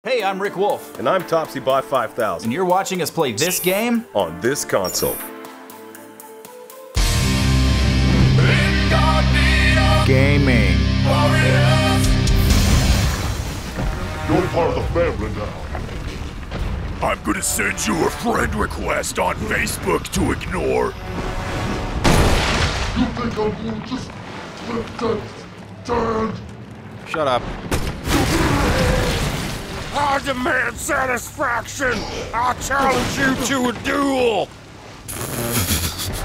Hey, I'm Rick Wolf. And I'm Topsy by 5000. And you're watching us play this game on this console. Gaming. You're part of the family now. I'm gonna send you a friend request on Facebook to ignore. You think I'm gonna just turn? Shut up. I demand satisfaction! I challenge you to a duel!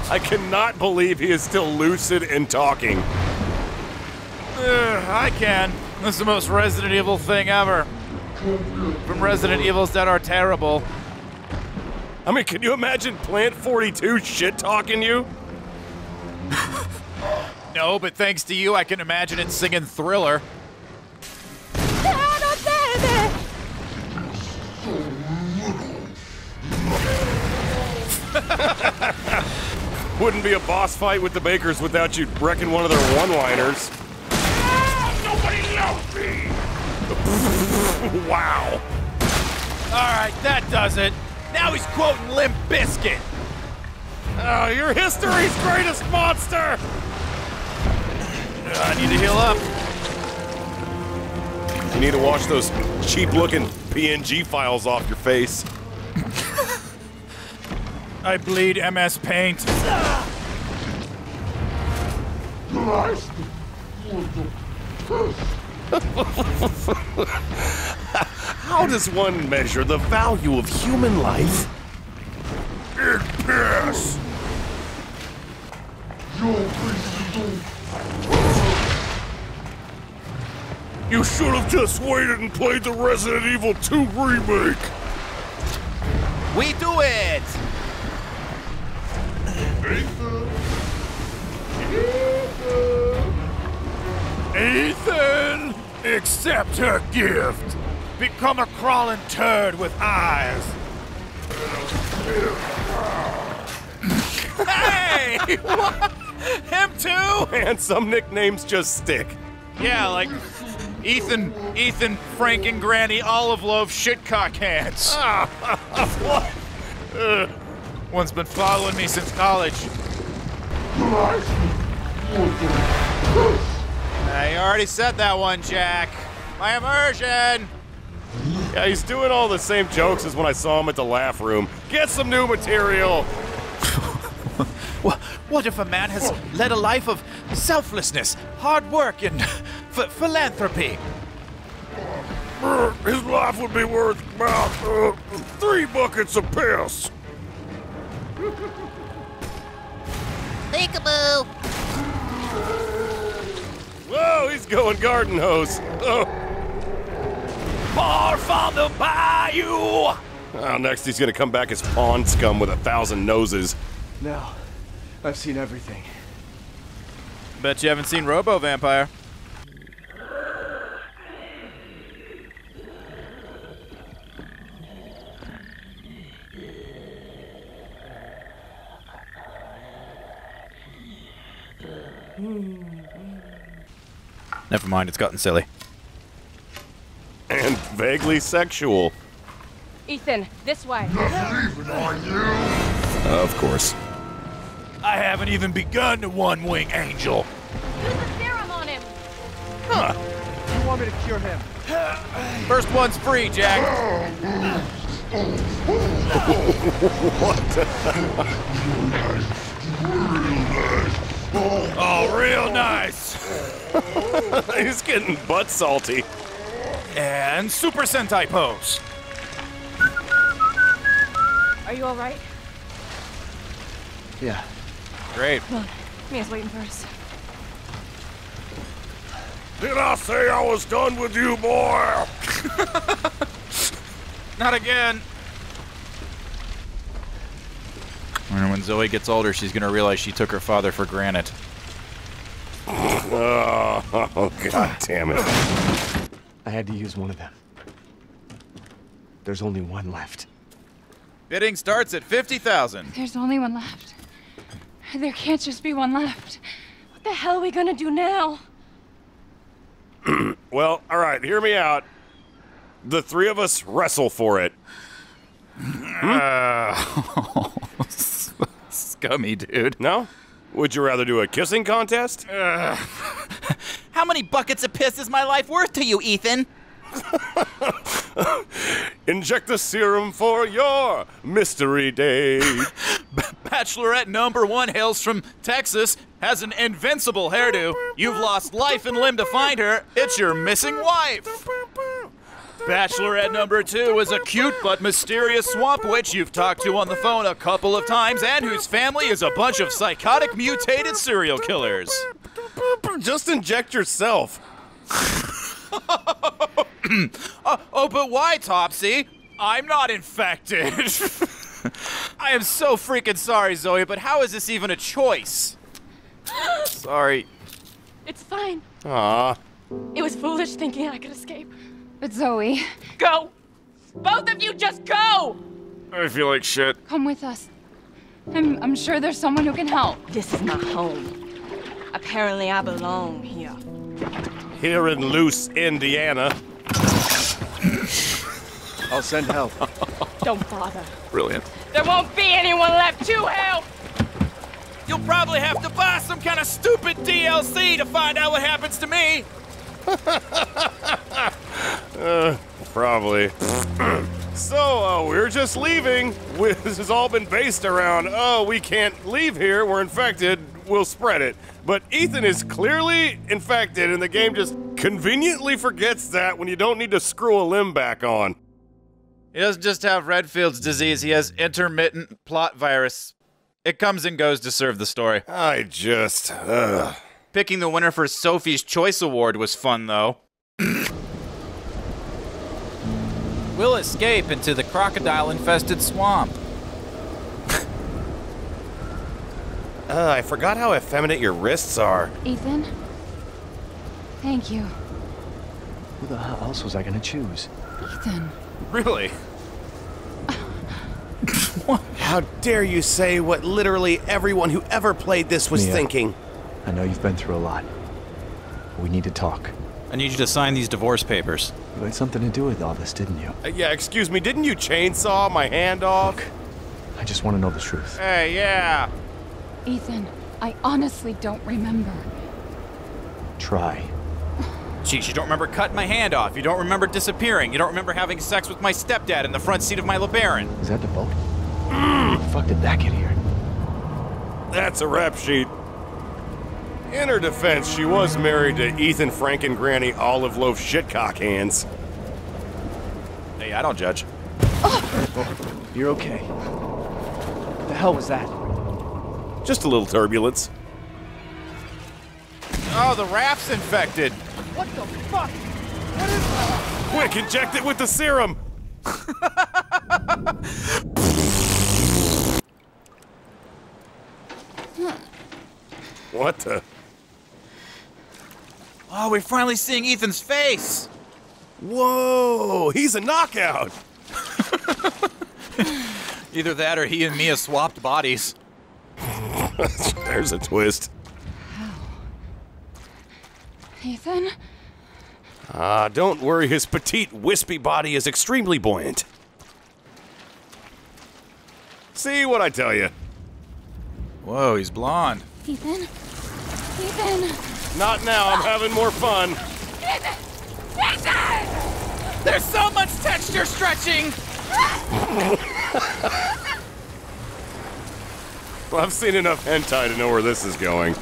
I cannot believe he is still lucid and talking. I can. This is the most Resident Evil thing ever. From Resident Evils that are terrible. I mean, can you imagine Plant 42 shit-talking you? No, but thanks to you, I can imagine it singing Thriller. Wouldn't be a boss fight with the Bakers without you wrecking one of their one-liners. Nobody loves me! Wow. Alright, that does it. Now he's quoting Limp Bizkit. Oh, you're history's greatest monster! I need to heal up. You need to wash those cheap-looking PNG files off your face. I bleed MS Paint. How does one measure the value of human life? In piss! You should have just waited and played the Resident Evil 2 remake! We do it! Ethan! Accept her gift! Become a crawling turd with eyes! Hey! What? Him too? And some nicknames just stick. Yeah, like Ethan, Frank, and Granny Olive Loaf shitcock hands. What? One's been following me since college. You already said that one, Jack. My immersion! Yeah, he's doing all the same jokes as when I saw him at the laugh room. Get some new material! What if a man has led a life of selflessness, hard work, and philanthropy? His life would be worth about 3 buckets of piss. Peekaboo! Whoa, he's going garden hose. Oh. Far from the bayou! Oh, next he's gonna come back as pond scum with 1,000 noses. Now, I've seen everything. Bet you haven't seen Robo Vampire. Never mind, it's gotten silly. And vaguely sexual. Ethan, this way. Leaving, are you? Of course. I haven't even begun to one-wing angel. Use the serum on him. Huh. You want me to cure him? First one's free, Jack. Oh, real nice. He's getting butt salty. And Super Sentai pose. Are you all right? Yeah. Great. Well, Mia's waiting for us. Did I say I was done with you, boy? Not again. And when Zoe gets older, she's gonna realize she took her father for granted. Oh, god damn it. I had to use one of them. There's only one left. Bidding starts at 50,000. There's only one left. There can't just be one left. What the hell are we gonna do now? Well, alright, hear me out. the three of us wrestle for it. Scummy, dude. No? Would you rather do a kissing contest? How many buckets of piss is my life worth to you, Ethan? Inject the serum for your mystery date. Bachelorette number 1 hails from Texas, has an invincible hairdo. You've lost life and limb to find her. It's your missing wife. Bachelorette number 2 is a cute but mysterious swamp witch you've talked to on the phone a couple of times and whose family is a bunch of psychotic mutated serial killers. Just inject yourself. Oh, but why, Topsy? I'm not infected. I am so freaking sorry, Zoe, but how is this even a choice? Sorry. It's fine. Aw. It was foolish thinking I could escape. But Zoe, Go! Both of you just go! I feel like shit. come with us. I'm sure there's someone who can help. This is my home. Apparently I belong here. Here in Luce, Indiana. I'll send help. Don't bother. Brilliant. There won't be anyone left to help! You'll probably have to buy some kind of stupid DLC to find out what happens to me. Probably. So, we're just leaving. This has all been based around, we can't leave here, we're infected, we'll spread it. But Ethan is clearly infected, and the game just conveniently forgets that when you don't need to screw a limb back on. He doesn't just have Redfield's disease, he has intermittent plot virus. It comes and goes to serve the story. Picking the winner for Sophie's Choice Award was fun, though. We'll escape into the crocodile-infested swamp. I forgot how effeminate your wrists are. Ethan, thank you. Who the hell else was I gonna choose? Ethan. Really? How dare you say what literally everyone who ever played this was Mia. thinking? I know you've been through a lot. We need to talk. I need you to sign these divorce papers. You had something to do with all this, didn't you? Yeah, excuse me, didn't you chainsaw my hand off? Look, I just want to know the truth. Hey, yeah. Ethan, I honestly don't remember. Try. Jeez, you don't remember cutting my hand off. You don't remember disappearing. You don't remember having sex with my stepdad in the front seat of my LeBaron. Is that the boat? How the fuck did that get here? That's a rap sheet. In her defense, she was married to Ethan Frankengranny Olive Loaf Shitcock Hands. Hey, I don't judge. You're okay. What the hell was that? Just a little turbulence. Oh, the raft's infected. What the fuck? Quick, inject it with the serum! What the? Oh, we're finally seeing Ethan's face. Whoa, he's a knockout! Either that or he and Mia swapped bodies. There's a twist. Ethan? Don't worry, his petite, wispy body is extremely buoyant. See what I tell you. Whoa, he's blonde. Ethan? Ethan! Not now, I'm having more fun. Ethan! Ethan! There's so much texture stretching! Well, I've seen enough hentai to know where this is going.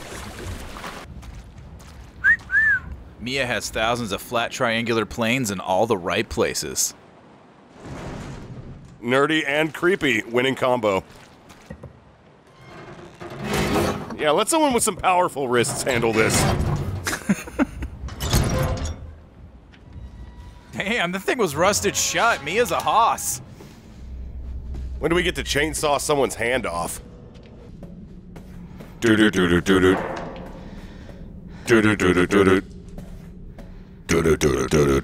Mia has thousands of flat triangular planes in all the right places. Nerdy and creepy, winning combo. Yeah, let someone with some powerful wrists handle this. Damn, the thing was rusted shut. Mia's a hoss. When do we get to chainsaw someone's hand off? Do-do-do-do-do-do. Do-do-do-do-do-do. Do-do-do-do-do-do.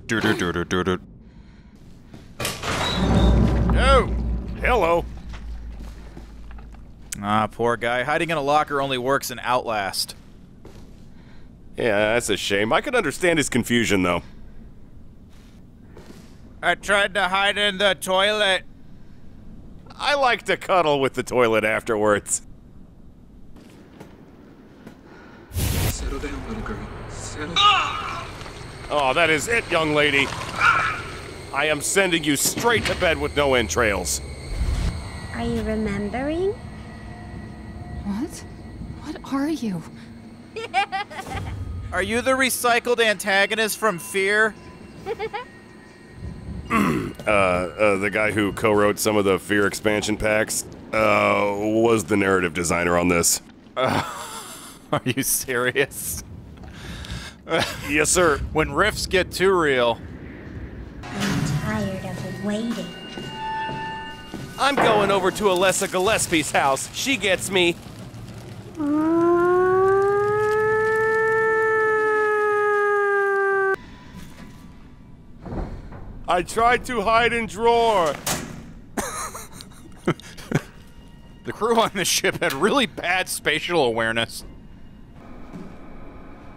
Do-do-do-do-do-do. Oh! Hello. Ah, poor guy. Hiding in a locker only works in Outlast. Yeah, that's a shame. I could understand his confusion, though. I tried to hide in the toilet. I like to cuddle with the toilet afterwards. Settle down, little girl. Settle down. Oh, that is it, young lady. I am sending you straight to bed with no entrails. Are you remembering? What? What are you? Are you the recycled antagonist from Fear? The guy who co-wrote some of the Fear expansion packs, was the narrative designer on this. Are you serious? Yes, sir. When riffs get too real. I'm tired of waiting. I'm going over to Alessa Gillespie's house. She gets me. I tried to hide in drawer. The crew on this ship had really bad spatial awareness.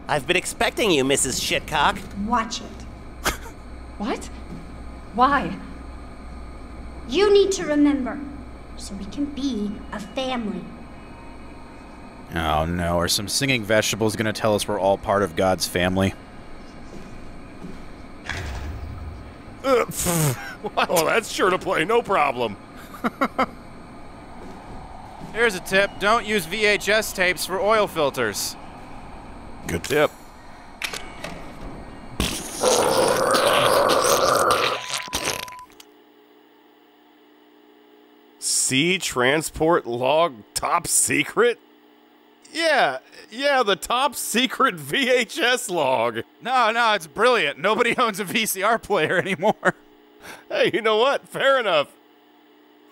I've been expecting you, Mrs. Shitcock. Watch it. What? Why? You need to remember, so we can be a family. Oh no, are some singing vegetables gonna tell us we're all part of God's family? Oh, that's sure to play, no problem. Here's a tip, don't use VHS tapes for oil filters. Good tip. Sea transport log top secret? Yeah, the top secret VHS log. No, it's brilliant. Nobody owns a VCR player anymore. Hey, you know what? Fair enough.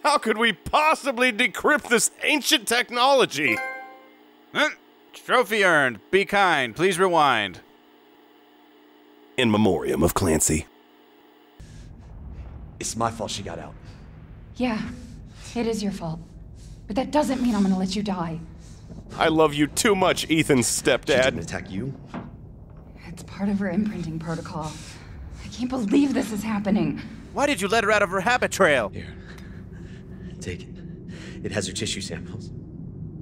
How could we possibly decrypt this ancient technology? Trophy earned. Be kind. Please rewind. In memoriam of Clancy. It's my fault she got out. Yeah, it is your fault. But that doesn't mean I'm gonna let you die. I love you too much, Ethan's She stepdad. didn't attack you. It's part of her imprinting protocol. I can't believe this is happening. Why did you let her out of her habit trail? Here. Take it. It has her tissue samples.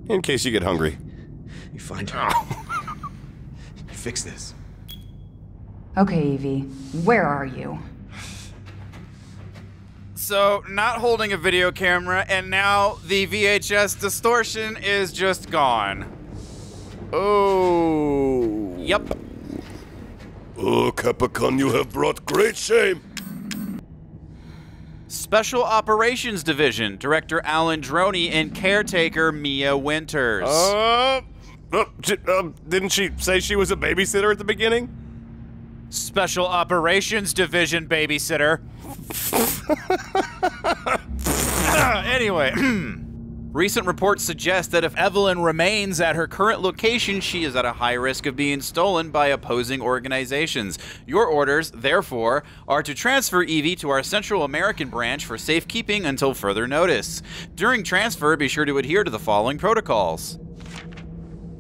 In case you get hungry. You find her. You fix this. Okay, Evie, where are you? So, not holding a video camera, and now the VHS distortion is just gone. Oh. Yep. Oh, Capricorn, you have brought great shame. Special Operations Division, Director Alan Droney and caretaker Mia Winters. Didn't she say she was a babysitter at the beginning? Special Operations Division babysitter. Anyway, recent reports suggest that if Evelyn remains at her current location, she is at a high risk of being stolen by opposing organizations. Your orders, therefore, are to transfer Evie to our Central American branch for safekeeping until further notice. During transfer, be sure to adhere to the following protocols.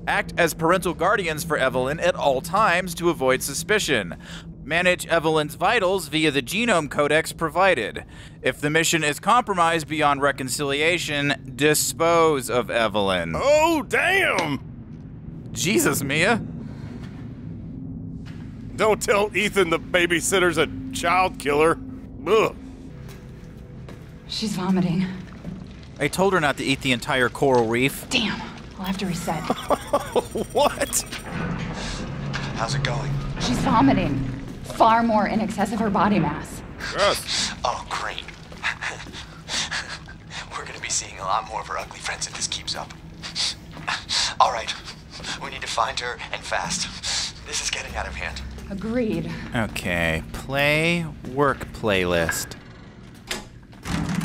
Act as parental guardians for Evelyn at all times to avoid suspicion. Manage Evelyn's vitals via the genome codex provided. If the mission is compromised beyond reconciliation, dispose of Evelyn. Oh, damn! Jesus, Mia. Don't tell Ethan the babysitter's a child killer. Ugh. She's vomiting. I told her not to eat the entire coral reef. Damn, I'll have to reset. What? How's it going? She's vomiting. Far more in excess of her body mass. Gross. Oh, great. We're gonna be seeing a lot more of her ugly friends if this keeps up. All right, we need to find her, and fast. This is getting out of hand. Agreed. Okay, play work playlist.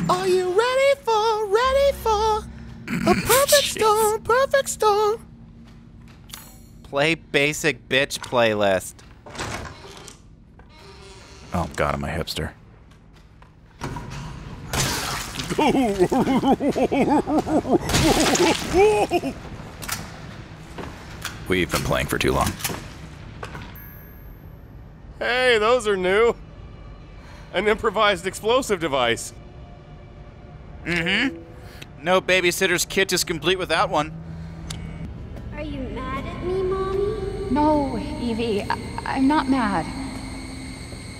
Are you ready for a perfect storm, perfect storm? Play basic bitch playlist. Oh god, I'm a hipster. We've been playing for too long. Hey, those are new. An improvised explosive device. Mm-hmm. No babysitter's kit is complete without one. Are you mad at me, Mommy? No, Evie, I'm not mad.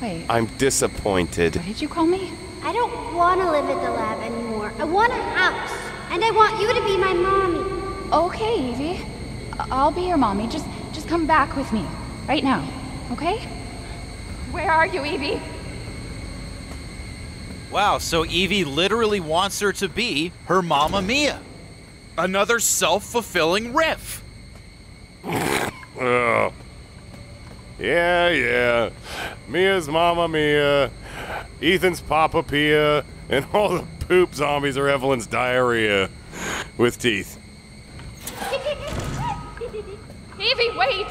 Wait, I'm disappointed. what did you call me? I don't want to live at the lab anymore. I want a house. And I want you to be my mommy. Okay, Evie. I'll be your mommy. Just come back with me. Right now, okay? Where are you, Evie? Wow, so Evie literally wants her to be her Mamma Mia. Another self-fulfilling riff. Oh. Yeah. Mia's Mamma Mia, Ethan's Papa Pia, and all the poop zombies are Evelyn's diarrhea with teeth. Evie, wait!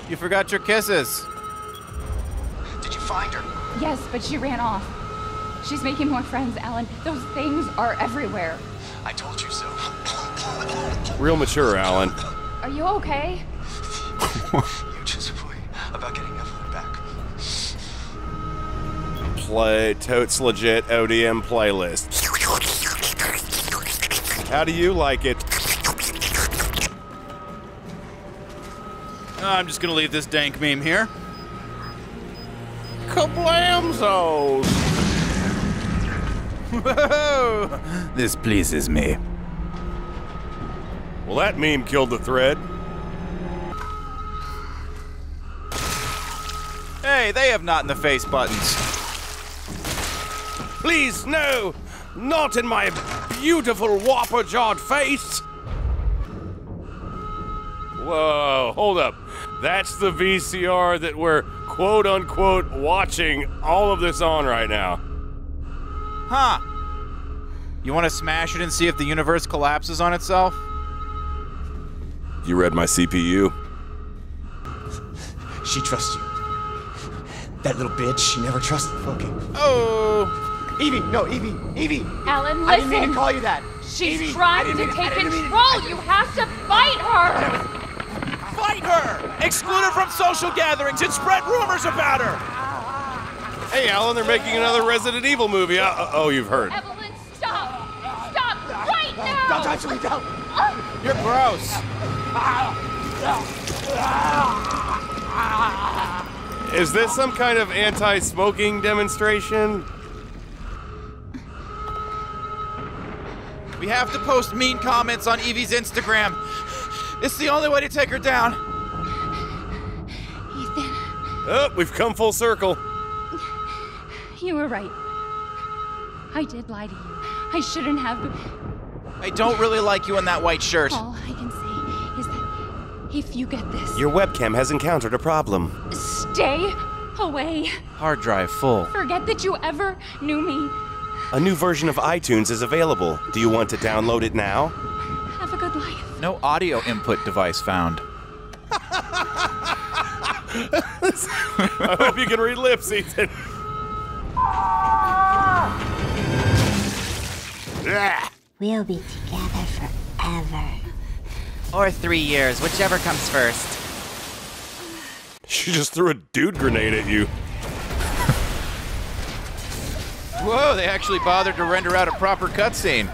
You forgot your kisses. Did you find her? Yes, but she ran off. She's making more friends, Alan. Those things are everywhere. I told you so. Real mature, Alan. Are you okay? You just worry about getting Evelyn back. Play Totes Legit ODM playlist. How do you like it? I'm just gonna leave this dank meme here. Kablamzos! Whoa! This pleases me. Well, that meme killed the thread. Hey, they have not in the face buttons. Please, no! Not in my beautiful whopper-jawed face! Whoa, hold up. That's the VCR that we're quote-unquote watching all of this on right now. Huh. You want to smash it and see if the universe collapses on itself? You read my CPU? She trusts you. That little bitch, she never trusted. Okay. Oh! Evie, no, Evie. Alan, listen. I didn't mean to call you that. She's Evie, trying to take control. You have to fight her. Fight her! Exclude her from social gatherings and spread rumors about her! Hey, Alan, they're making another Resident Evil movie. Oh, you've heard. Evelyn, stop! Stop right now! Don't touch me, don't! You're gross. Is this some kind of anti-smoking demonstration? We have to post mean comments on Evie's Instagram. It's the only way to take her down. Ethan, Oh, we've come full circle. you were right. I did lie to you. I shouldn't have. I don't really like you in that white shirt. All I can say is that if you get this, Your webcam has encountered a problem. stay away. Hard drive full. Forget that you ever knew me. A new version of iTunes is available. Do you want to download it now? Have a good life. No audio input device found. I hope you can read lips, Ethan. We'll be together forever. Or 3 years, whichever comes first. She just threw a dude grenade at you. Whoa, they actually bothered to render out a proper cutscene.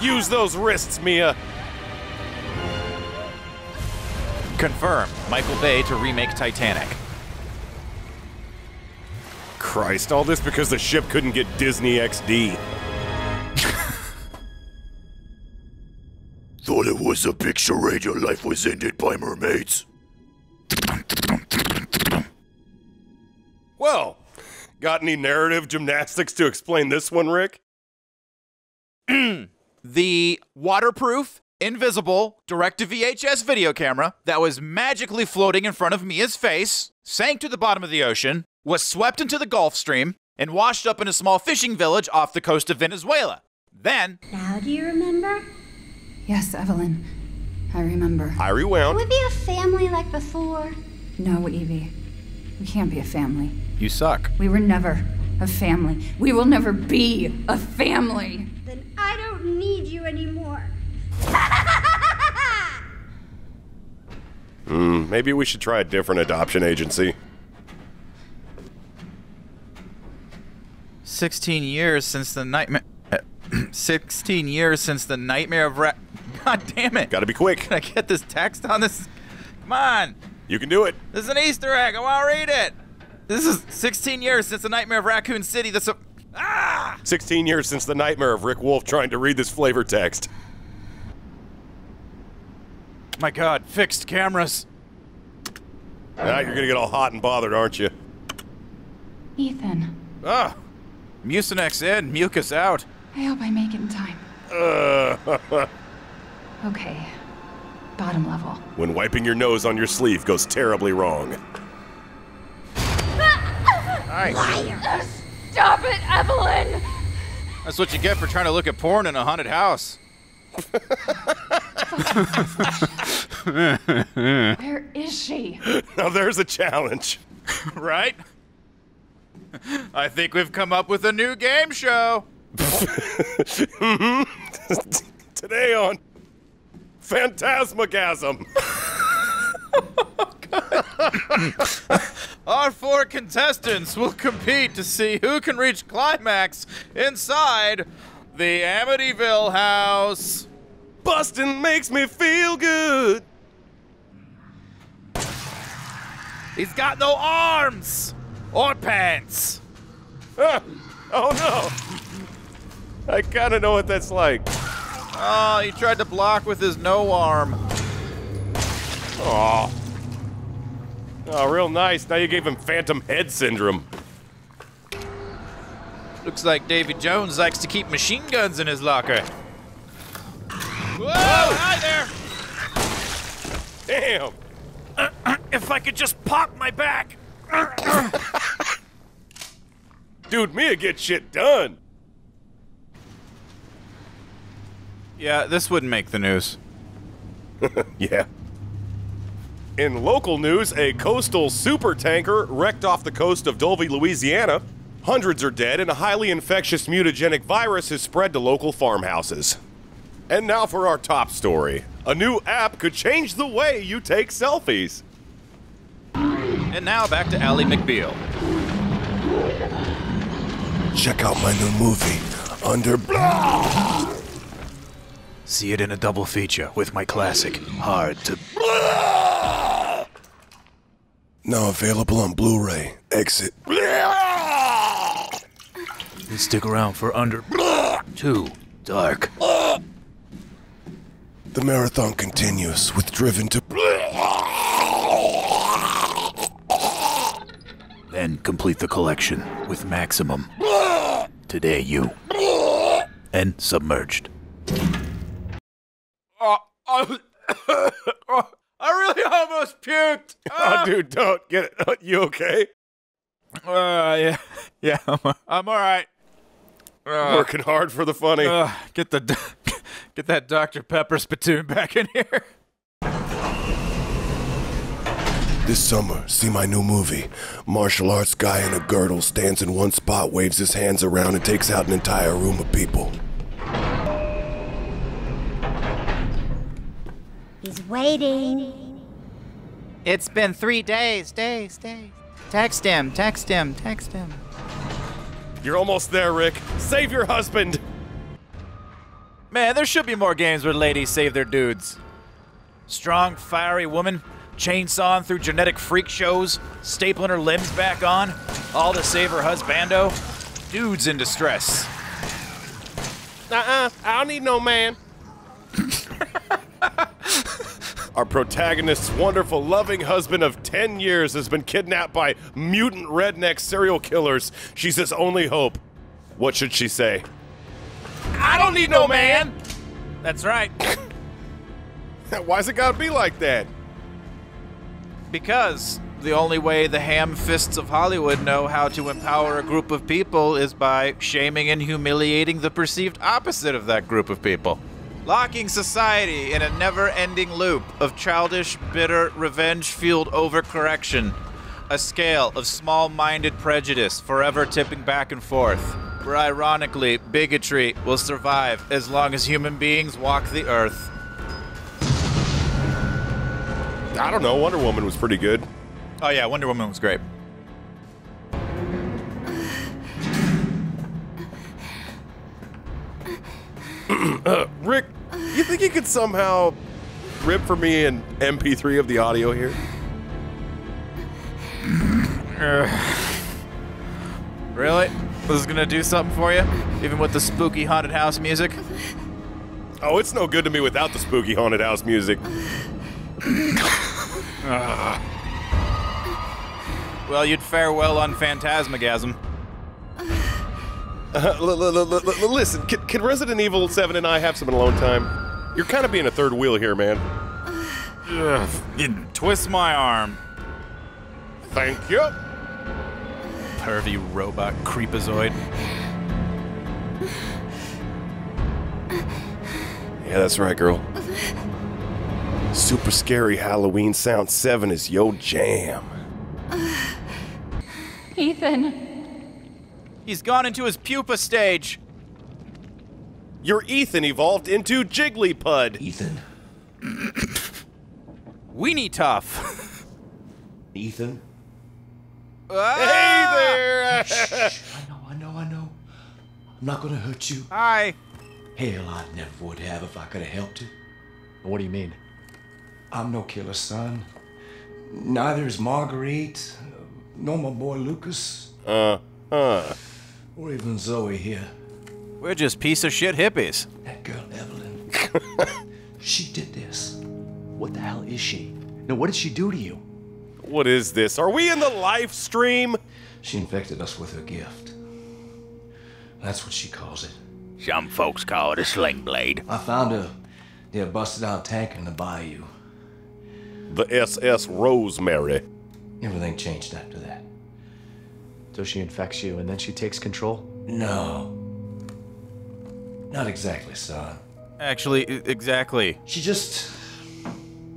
Use those wrists, Mia. Confirm, Michael Bay to remake Titanic. Christ, all this because the ship couldn't get Disney XD. Thought it was a big charade your life was ended by mermaids. Well, got any narrative gymnastics to explain this one, Rick? The waterproof, invisible, direct-to-VHS video camera that was magically floating in front of Mia's face, sank to the bottom of the ocean, was swept into the Gulf Stream, and washed up in a small fishing village off the coast of Venezuela. Then... Now do you remember? Yes, Evelyn. I remember. I rewound. Can we be a family like before? No, Evie. We can't be a family. You suck. We were never a family. We will never be a family. Then I don't need you anymore. Maybe we should try a different adoption agency. 16 years since the nightmare. 16 years since the nightmare of God damn it. Gotta be quick. Can I get this text on this? Come on. You can do it. This is an Easter egg. I want to read it. This is 16 years since the nightmare of Raccoon City. 16 years since the nightmare of Rick Wolf trying to read this flavor text. My God, fixed cameras. Now you're gonna get all hot and bothered, aren't you? Ethan. Mucinex in, mucus out. I hope I make it in time. Okay. Bottom level. When wiping your nose on your sleeve goes terribly wrong. Liar! Stop it, Evelyn! That's what you get for trying to look at porn in a haunted house. Where is she? Now there's a challenge. Right? I think we've come up with a new game show. Today on Phantasmagasm. Our 4 contestants will compete to see who can reach climax inside the Amityville house. Bustin' makes me feel good. He's got no arms or pants. Oh no. I kinda know what that's like. Oh, he tried to block with his no arm. Oh. Oh, real nice. Now you gave him phantom head syndrome. Looks like Davy Jones likes to keep machine guns in his locker. Whoa! Hi there! Damn! If I could just pop my back! Dude, Mia gets shit done. Yeah, this wouldn't make the news. Yeah. In local news, a coastal supertanker wrecked off the coast of Dulvey, Louisiana. Hundreds are dead, and a highly infectious mutagenic virus has spread to local farmhouses. And now for our top story. A new app could change the way you take selfies. And now back to Ally McBeal. Check out my new movie, Under... See it in a double feature with my classic, Hard to... Now available on Blu-ray. Exit. And stick around for Under... Too Dark. The marathon continues with Driven to... Then complete the collection with Maximum. Today, you. And Submerged. I really almost puked. Oh, dude, don't get it. You okay? Yeah, I'm all right. Working hard for the funny. Get that Dr. Pepper spittoon back in here. This summer, see my new movie. Martial arts guy in a girdle stands in one spot, waves his hands around, and takes out an entire room of people. He's waiting. It's been 3 days. Text him. You're almost there, Rick. Save your husband. Man, there should be more games where ladies save their dudes. Strong, fiery woman, chainsawing through genetic freak shows, stapling her limbs back on, all to save her husbando. Dudes in distress. I don't need no man. Our protagonist's wonderful, loving husband of 10 years has been kidnapped by mutant redneck serial killers. She's his only hope. What should she say? I don't need no man! That's right. Why's it gotta be like that? Because the only way the ham fists of Hollywood know how to empower a group of people is by shaming and humiliating the perceived opposite of that group of people. Locking society in a never-ending loop of childish, bitter, revenge-fueled overcorrection, A scale of small-minded prejudice forever tipping back and forth, where ironically, bigotry will survive as long as human beings walk the earth. I don't know, Wonder Woman was pretty good. Oh yeah, Wonder Woman was great. Rick, you think you could somehow rip for me an MP3 of the audio here? Really? This is gonna do something for you? Even with the spooky haunted house music? Oh, it's no good to me without the spooky haunted house music. Well, you'd fare well on Phantasmagasm. Listen, can Resident Evil VII and I have some alone time? You're kind of being a third wheel here, man. You twist my arm. Thank you. Pervy robot creepazoid. Yeah, that's right, girl. Super scary Halloween Sound 7 is yo jam. Ethan. He's gone into his pupa stage. Your Ethan evolved into Jigglypudd. Ethan. Weenie tough. Ethan. Hey there! I know. I'm not gonna hurt you. Hi. Hell, I never would have if I could have helped you. What do you mean? I'm no killer, son. Neither is Marguerite, nor my boy Lucas. Or even Zoe here. We're just piece of shit hippies. That girl, Evelyn. She did this. What the hell is she? No, what did she do to you? What is this? Are we in the live stream? She infected us with her gift. That's what she calls it. Some folks call it a sling blade. I found her near a busted out tank in the bayou. The SS Rosemary. Everything changed after that. So she infects you and then she takes control? No. Not exactly, son. Actually, exactly. She just...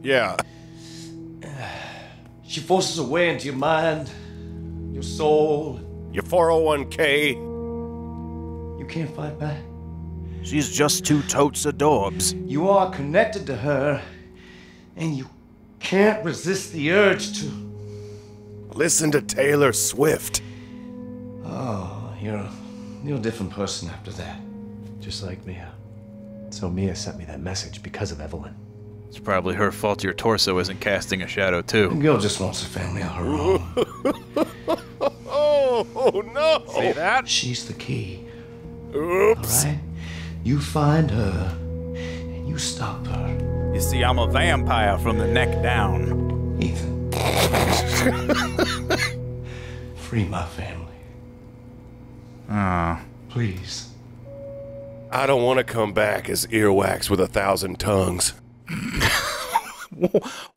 Yeah. She forces her way into your mind, your soul. Your 401k. You can't fight back. She's just two totes of adorbs. You are connected to her, and you can't resist the urge to... Listen to Taylor Swift. Oh, you're a different person after that. Just like Mia. So Mia sent me that message because of Evelyn. It's probably her fault your torso isn't casting a shadow, too. The girl just wants a family of her own. Oh, no! See that? She's the key. Oops. All right? You find her, and you stop her. You see, I'm a vampire from the neck down. Ethan. Free my family. Please. I don't want to come back as earwax with 1,000 tongues.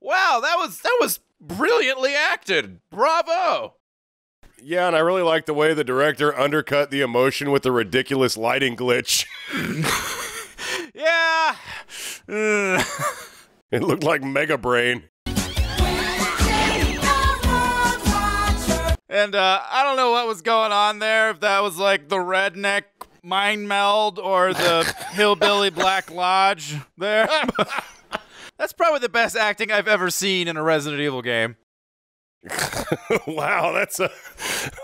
Wow, that was brilliantly acted. Bravo. Yeah, and I really like the way the director undercut the emotion with the ridiculous lighting glitch. Yeah. It looked like Mega Brain. And I don't know what was going on there, if that was like the redneck mind meld or the hillbilly Black Lodge there. That's probably the best acting I've ever seen in a Resident Evil game. Wow, that's a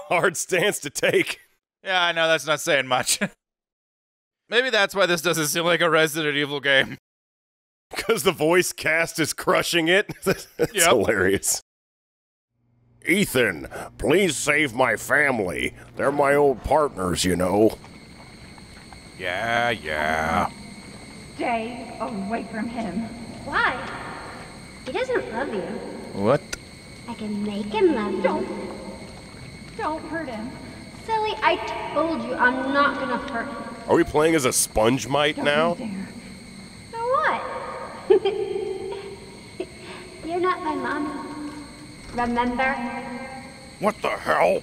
hard stance to take. Yeah, I know, that's not saying much. Maybe that's why this doesn't seem like a Resident Evil game. Because the voice cast is crushing it? That's hilarious. Ethan, please save my family. They're my old partners, you know. Yeah. Stay away from him. Why? He doesn't love you. What? I can make him love you. Don't hurt him. Silly, I told you I'm not gonna hurt him. Are we playing as a sponge mite now? So what? You're not my mommy. Remember? What the hell?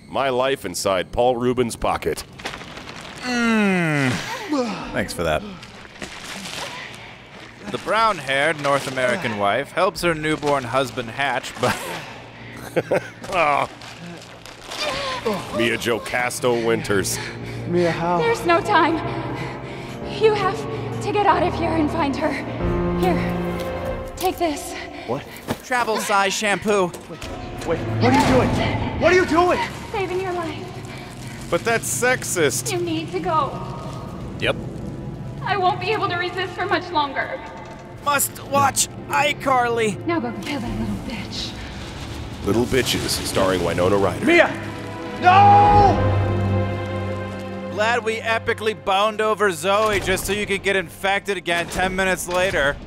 My life inside Paul Rubin's pocket. Thanks for that. The brown-haired North American wife helps her newborn husband hatch, but... Oh. Mia Jocasto Winters. Mia, how? There's no time. You have to get out of here and find her. Here, take this. What? Travel size shampoo. Wait, what are you doing? What are you doing? Saving your life. But that's sexist. You need to go. Yep. I won't be able to resist for much longer. Must watch iCarly. Now go kill that little bitch. Little Bitches, starring Winona Ryder. Mia! No! Glad we epically boned over Zoe just so you could get infected again 10 minutes later.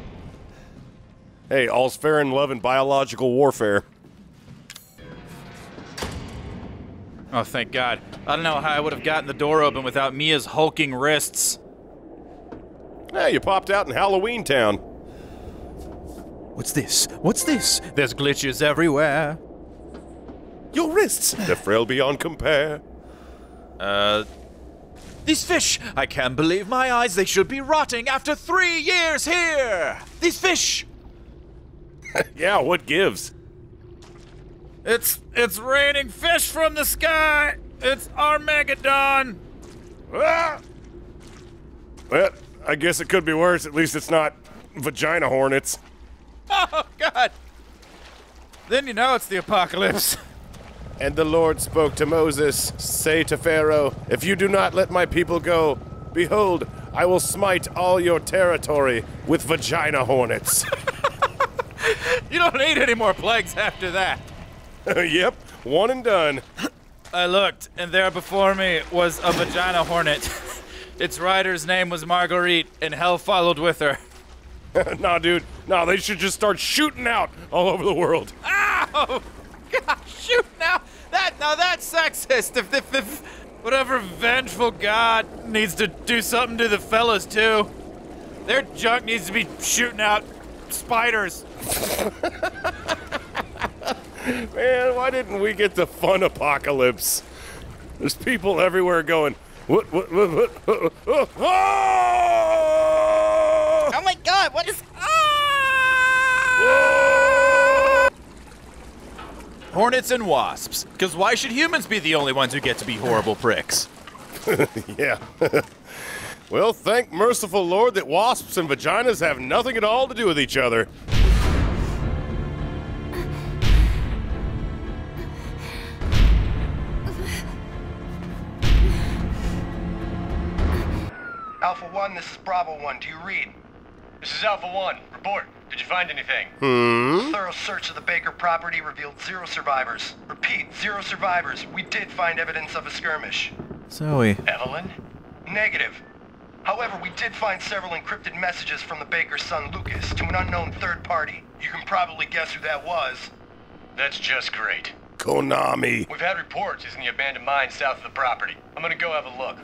Hey, all's fair in love and biological warfare. Oh, thank God. I don't know how I would have gotten the door open without Mia's hulking wrists. Yeah, you popped out in Halloween Town. What's this? What's this? There's glitches everywhere. Your wrists, they're frail beyond compare. These fish! I can't believe my eyes. They should be rotting after 3 years here! These fish! Yeah, what gives? It's raining fish from the sky! It's Armageddon! Ah! Well, I guess it could be worse. At least it's not vagina hornets. Oh, God! Then you know it's the apocalypse. And the Lord spoke to Moses, say to Pharaoh, if you do not let my people go, behold, I will smite all your territory with vagina hornets. You don't need any more plagues after that. Yep, one and done. I looked, and there before me was a vagina hornet. Its rider's name was Marguerite, and hell followed with her. Nah, dude. Nah, they should just start shooting out all over the world. Ow! God, shoot now! That's sexist. If whatever vengeful god needs to do something to the fellas too. Their junk needs to be shooting out spiders. Man, why didn't we get the fun apocalypse? There's people everywhere going, what, oh! Oh my God, what is... Hornets and wasps. Because why should humans be the only ones who get to be horrible pricks? Yeah. Well, thank merciful Lord that wasps and vaginas have nothing at all to do with each other. Alpha 1, this is Bravo 1. Do you read? This is Alpha 1. Report. Did you find anything? A thorough search of the Baker property revealed 0 survivors. Repeat, 0 survivors. We did find evidence of a skirmish. Zoe. Evelyn? Negative. However, we did find several encrypted messages from the Baker's son Lucas to an unknown third party. You can probably guess who that was. That's just great. Konami. We've had reports he's in the abandoned mine south of the property. I'm gonna go have a look.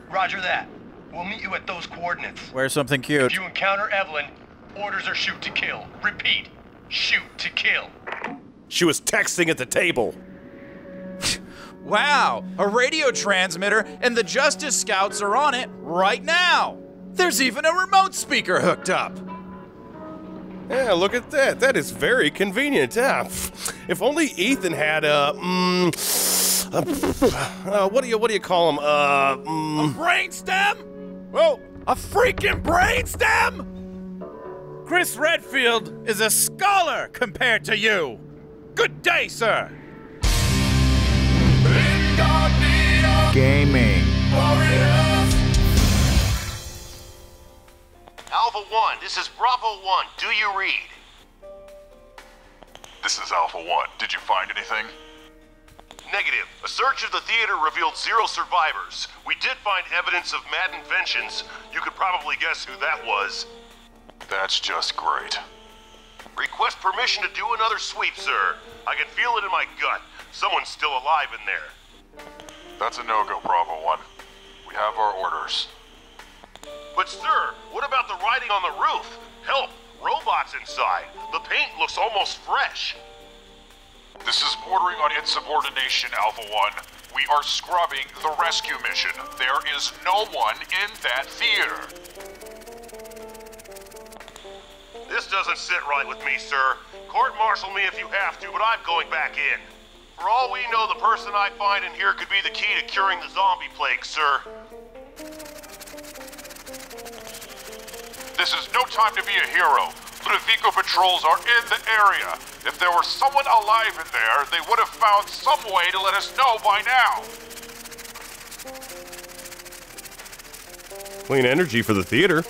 Roger that. We'll meet you at those coordinates. Wear something cute. If you encounter Evelyn, orders are shoot to kill. Repeat, shoot to kill. She was texting at the table. Wow, a radio transmitter, and the Justice Scouts are on it right now. There's even a remote speaker hooked up. Yeah, look at that. That is very convenient. Yeah. If only Ethan had what do you call him? A brainstem? Whoa, a freaking brainstem? Chris Redfield is a scholar compared to you. Good day, sir. Gaming. Alpha 1, this is Bravo 1. Do you read? This is Alpha 1. Did you find anything? Negative. A search of the theater revealed 0 survivors. We did find evidence of mad inventions. You could probably guess who that was. That's just great. Request permission to do another sweep, sir. I can feel it in my gut. Someone's still alive in there. That's a no-go, Bravo 1. We have our orders. But sir, what about the writing on the roof? Help! Robots inside. The paint looks almost fresh. This is bordering on insubordination, Alpha 1. We are scrubbing the rescue mission. There is no one in that theater. This doesn't sit right with me, sir. Court-martial me if you have to, but I'm going back in. For all we know, the person I find in here could be the key to curing the zombie plague, sir. This is no time to be a hero. Ludovico patrols are in the area. If there were someone alive in there, they would have found some way to let us know by now. Clean energy for the theater.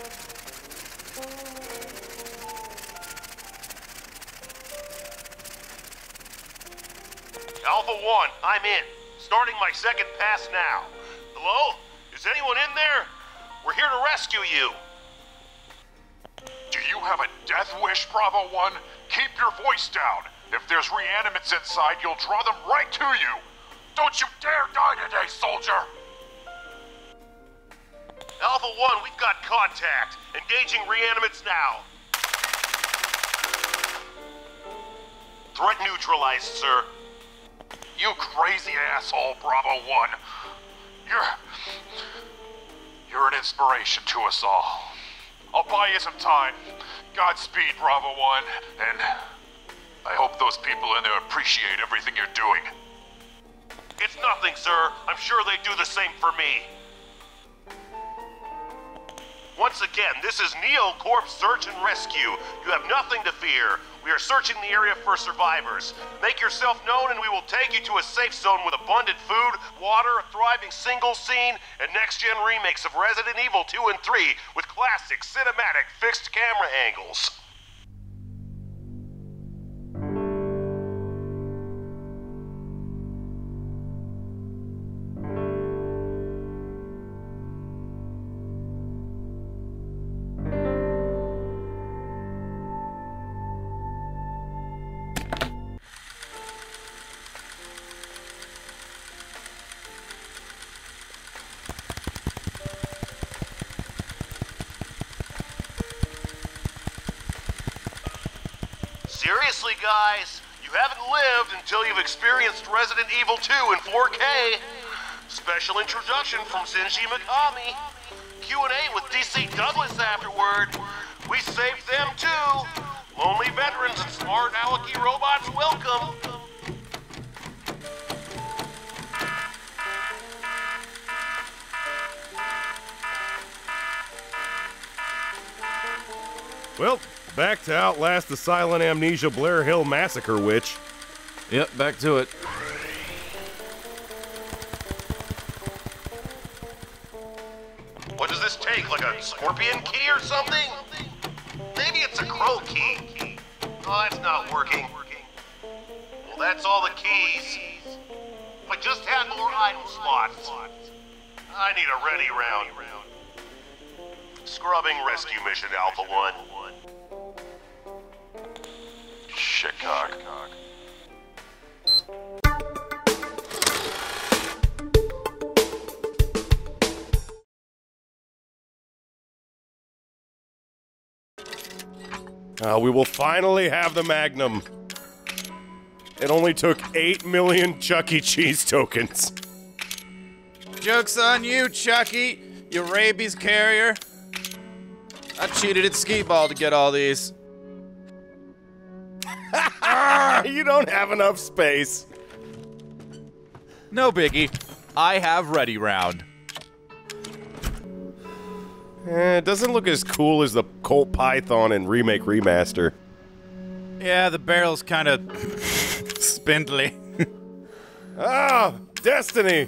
Alpha 1, I'm in. Starting my second pass now. Hello? Is anyone in there? We're here to rescue you. Do you have a death wish, Bravo 1? Keep your voice down. If there's reanimates inside, you'll draw them right to you. Don't you dare die today, soldier! Alpha 1, we've got contact. Engaging reanimates now. Threat neutralized, sir. You crazy asshole, Bravo 1. You're an inspiration to us all. I'll buy you some time. Godspeed, Bravo 1. And I hope those people in there appreciate everything you're doing. It's nothing, sir. I'm sure they do the same for me. Once again, this is Neo Corp Search and Rescue. You have nothing to fear. We are searching the area for survivors. Make yourself known and we will take you to a safe zone with abundant food, water, a thriving single scene, and next-gen remakes of Resident Evil 2 and 3 with classic cinematic fixed camera angles. Seriously, guys, you haven't lived until you've experienced Resident Evil 2 in 4K. Special introduction from Shinji Mikami. Q&A with DC Douglas afterward. We saved them too. Lonely veterans and smart alecky robots welcome. Well, back to outlast the silent amnesia Blair Hill Massacre Witch. Yep, back to it. What does this take, like a scorpion key or something? Maybe it's a crow key. Oh, that's not working. Well, that's all the keys. If I just had more item slots. I need a ready round. Scrubbing rescue mission, Alpha 1. Shitcock. We will finally have the Magnum. It only took 8 million Chuck E. Cheese tokens. Joke's on you, Chucky, you rabies carrier. I cheated at skee-ball to get all these. You don't have enough space. No biggie. I have ready round. It doesn't look as cool as the Colt Python and Remake Remaster. Yeah, the barrel's kind of spindly. Ah, Destiny!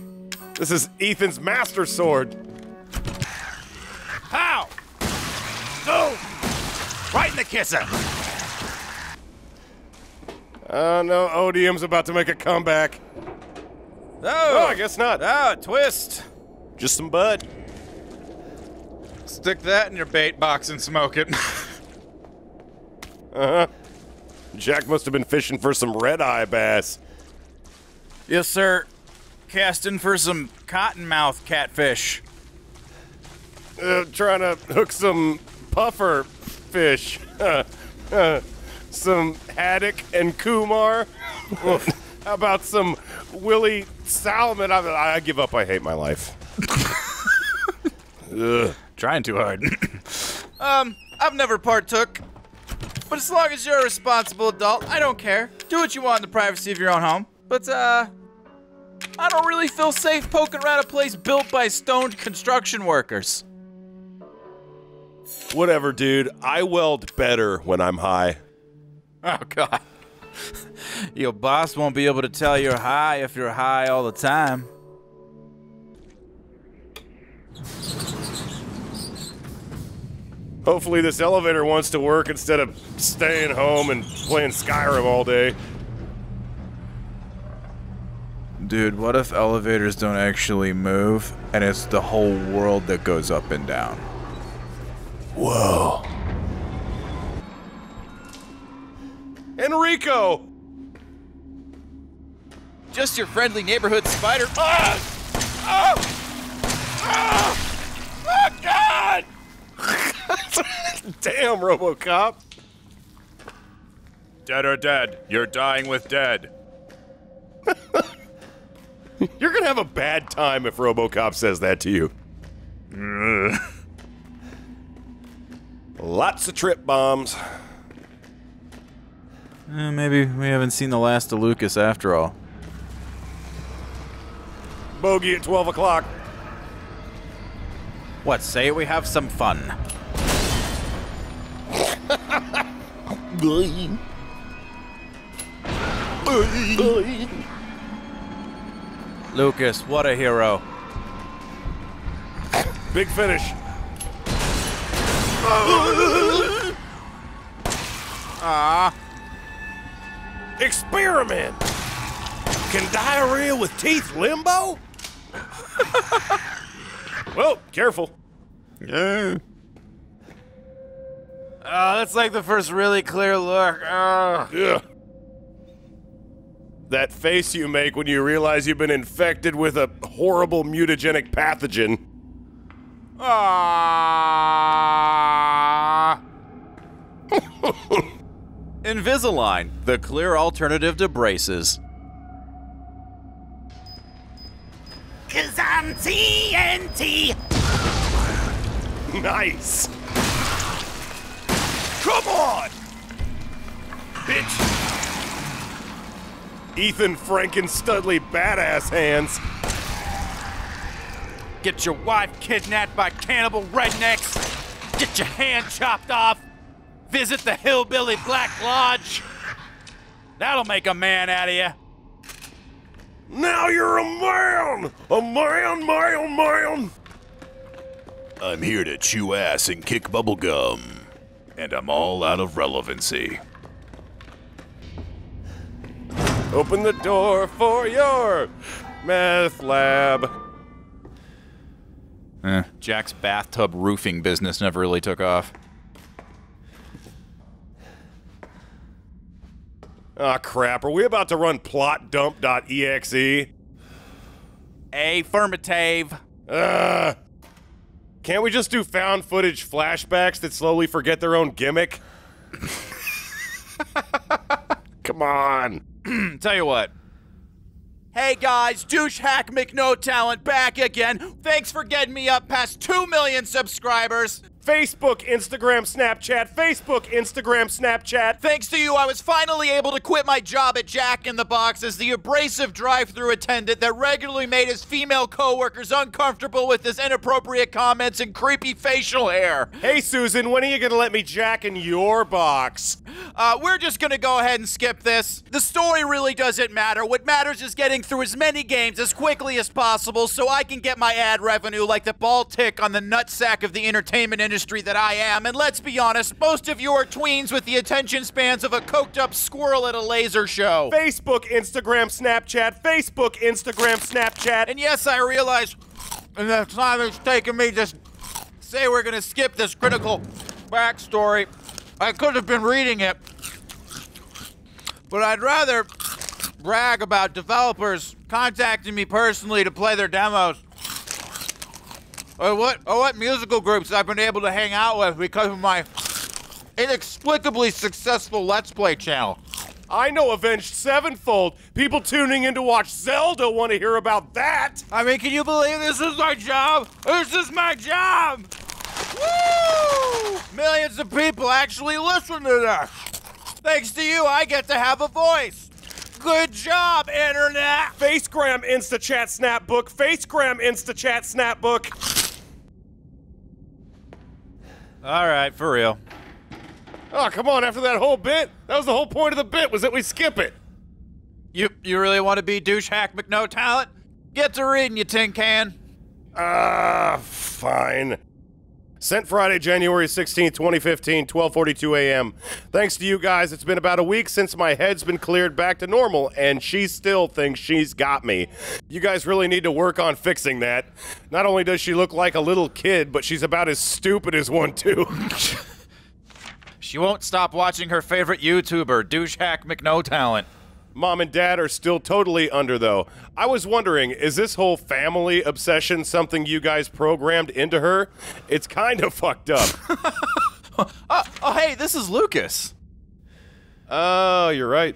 This is Ethan's Master Sword. How? Go! Right in the kisser! Oh no, Odium's about to make a comeback. Oh, I guess not. Ah, twist. Just some bud. Stick that in your bait box and smoke it. Uh-huh. Jack must have been fishing for some red-eye bass. Yes, sir. Casting for some cottonmouth catfish. Trying to hook some puffer fish. Some haddock and kumar. How about some willy salmon? I give up. I hate my life. Ugh. Trying too hard. I've never partook. But as long as you're a responsible adult, I don't care. Do what you want in the privacy of your own home. But, I don't really feel safe poking around a place built by stoned construction workers. Whatever, dude. I weld better when I'm high. Oh, God. Your boss won't be able to tell you're high if you're high all the time. Hopefully this elevator wants to work instead of staying home and playing Skyrim all day. Dude, what if elevators don't actually move and it's the whole world that goes up and down? Whoa. Enrico! Just your friendly neighborhood spider. Ah! Oh! Ah! Oh, God! Damn, RoboCop. Dead or dead. You're dying with dead. You're gonna have a bad time if RoboCop says that to you. Lots of trip bombs. Maybe we haven't seen the last of Lucas after all. Bogey at 12 o'clock. What, say we have some fun? Lucas, what a hero. Big finish. Experiment. Can diarrhea with teeth limbo? Well, careful. Yeah. Oh, that's like the first really clear look. Yeah. That face you make when you realize you've been infected with a horrible mutagenic pathogen. Invisalign, the clear alternative to braces. 'Cause I'm TNT! Nice! Come on! Bitch! Ethan Frankenstudley badass hands. Get your wife kidnapped by cannibal rednecks. Get your hand chopped off. Visit the Hillbilly Black Lodge. That'll make a man out of you. Now you're a man! A man! I'm here to chew ass and kick bubblegum. And I'm all out of relevancy. Open the door for your meth lab. Jack's bathtub roofing business never really took off. Ah, crap. Are we about to run plotdump.exe? Affirmative. Can't we just do found footage flashbacks that slowly forget their own gimmick? Come on. Tell you what. Hey guys, douche hack McNoTalent back again. Thanks for getting me up past 2 million subscribers. Facebook, Instagram, Snapchat. Facebook, Instagram, Snapchat. Thanks to you, I was finally able to quit my job at Jack in the Box as the abrasive drive-thru attendant that regularly made his female coworkers uncomfortable with his inappropriate comments and creepy facial hair. Hey Susan, when are you gonna let me jack in your box? We're just gonna go ahead and skip this. The story really doesn't matter. What matters is getting through as many games as quickly as possible so I can get my ad revenue like the ball tick on the nutsack of the entertainment industry that I am. And let's be honest, most of you are tweens with the attention spans of a coked up squirrel at a laser show. Facebook, Instagram, Snapchat. Facebook, Instagram, Snapchat. And yes, I realize in the time it's taken me to say we're gonna skip this critical backstory, I could have been reading it. But I'd rather brag about developers contacting me personally to play their demos. Or what musical groups I've been able to hang out with because of my inexplicably successful Let's Play channel. I know Avenged Sevenfold. People tuning in to watch Zelda want to hear about that. I mean, can you believe this is my job? This is my job! Woo! Millions of people actually listen to this. Thanks to you, I get to have a voice. Good job, Internet! Facegram InstaChat Snapbook. Facegram InstaChat Snapbook. All right, for real. Oh, come on, after that whole bit? That was the whole point of the bit, was that we skip it. You really want to be douche hack McNo talent? Get to reading, you tin can. Fine. Sent Friday, January 16th, 2015, 12:42 a.m. Thanks to you guys, it's been about a week since my head's been cleared back to normal, and she still thinks she's got me. You guys really need to work on fixing that. Not only does she look like a little kid, but she's about as stupid as one, too. She won't stop watching her favorite YouTuber, douche hack McNo talent. Mom and Dad are still totally under, though. I was wondering, is this whole family obsession something you guys programmed into her? It's kind of fucked up. Oh, hey, this is Lucas. Oh, you're right.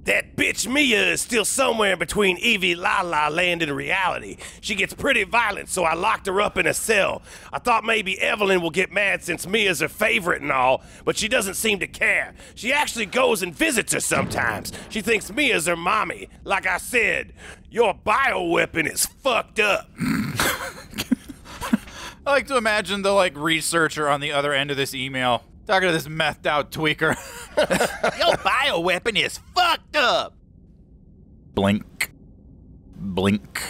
That bitch Mia is still somewhere between Evie La La Land and reality. She gets pretty violent, so I locked her up in a cell. I thought maybe Evelyn will get mad since Mia's her favorite and all, but she doesn't seem to care. She actually goes and visits her sometimes. She thinks Mia's her mommy. Like I said, your bioweapon is fucked up. I like to imagine the, researcher on the other end of this email. Talking to this methed out tweaker. Your bioweapon is fucked up. Blink. Blink.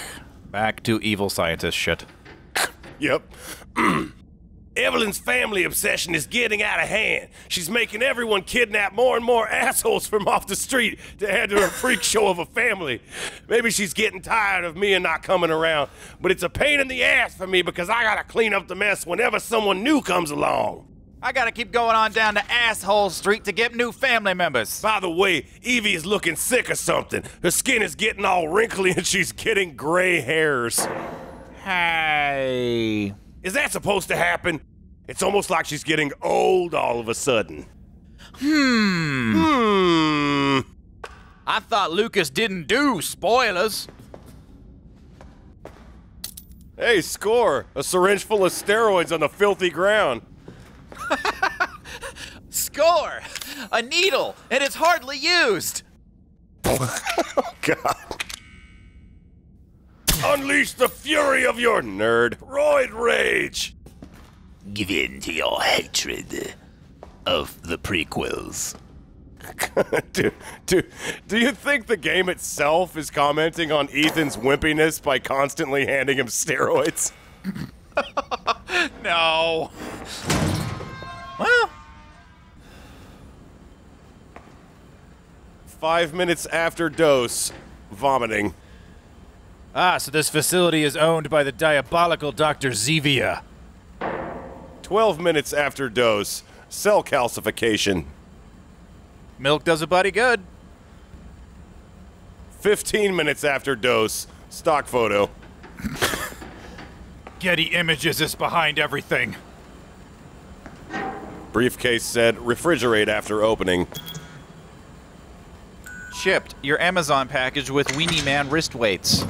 Back to evil scientist shit. Yep. Evelyn's family obsession is getting out of hand. She's making everyone kidnap more and more assholes from off the street to add to her freak show of a family. Maybe she's getting tired of Mia not coming around, but it's a pain in the ass for me because I gotta clean up the mess whenever someone new comes along. I gotta keep going on down to Asshole Street to get new family members. By the way, Evie is looking sick or something. Her skin is getting all wrinkly and she's getting gray hairs. Hey. Is that supposed to happen? It's almost like she's getting old all of a sudden. I thought Lucas didn't do spoilers. Hey, score! A syringe full of steroids on the filthy ground. Score! A needle, and it's hardly used. Oh, God. Unleash the fury of your nerd roid rage. Give in to your hatred of the prequels. Do you think the game itself is commenting on Ethan's wimpiness by constantly handing him steroids? No. Well, 5 minutes after dose, vomiting. Ah, so this facility is owned by the diabolical Dr. Zevia. 12 minutes after dose, cell calcification. Milk does a buddy good. 15 minutes after dose, stock photo. Getty Images is behind everything. Briefcase said, refrigerate after opening. Shipped your Amazon package with Weenie Man wrist weights.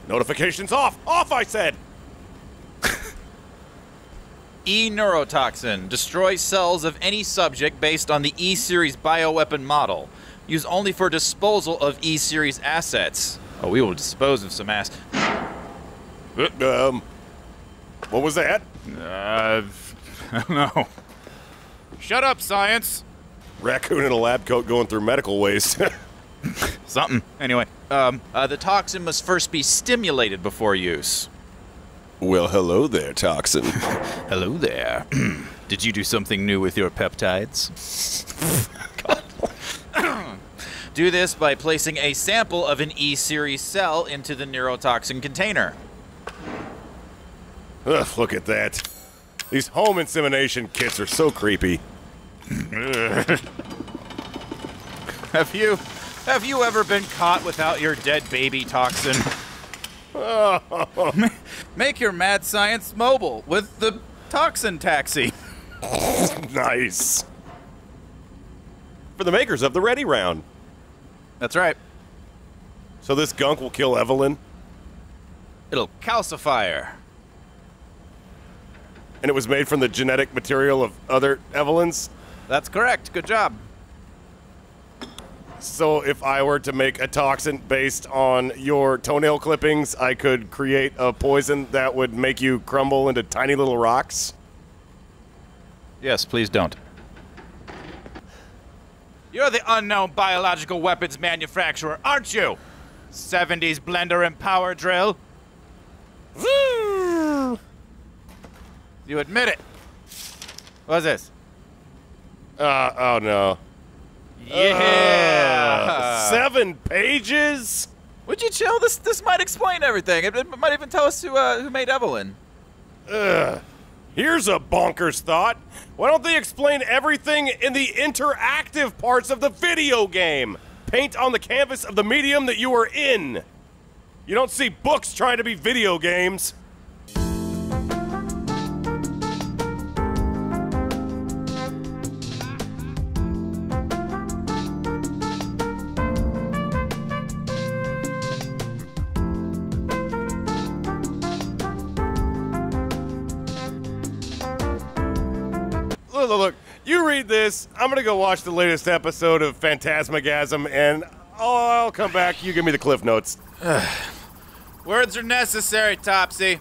Notifications off! Off, I said! E-neurotoxin. Destroys cells of any subject based on the E-series bioweapon model. Used only for disposal of E-series assets. Oh, we will dispose of some ass... What was that? I don't know. Shut up, science! Raccoon in a lab coat going through medical waste. Something. Anyway, the toxin must first be stimulated before use. Well, hello there, toxin. Hello there. Did you do something new with your peptides? Do this by placing a sample of an E-series cell into the neurotoxin container. Ugh, look at that. These home insemination kits are so creepy. Have you ever been caught without your dead baby toxin? Make your mad science mobile with the toxin taxi. Nice. For the makers of the Ready Round. That's right. So this gunk will kill Evelyn? It'll calcify her. And it was made from the genetic material of other Evelyns? That's correct. Good job. So if I were to make a toxin based on your toenail clippings, I could create a poison that would make you crumble into tiny little rocks? Yes, please don't. You're the unknown biological weapons manufacturer, aren't you? 70s blender and power drill. You admit it. What's this? Oh no. Yeah! 7 pages? Would you chill? This might explain everything. It might even tell us who made Evelyn. Here's a bonkers thought. Why don't they explain everything in the interactive parts of the video game? Paint on the canvas of the medium that you are in. You don't see books trying to be video games. Look, you read this, I'm gonna go watch the latest episode of Phantasmagasm, and I'll come back, you give me the cliff notes. Words are necessary, Topsy.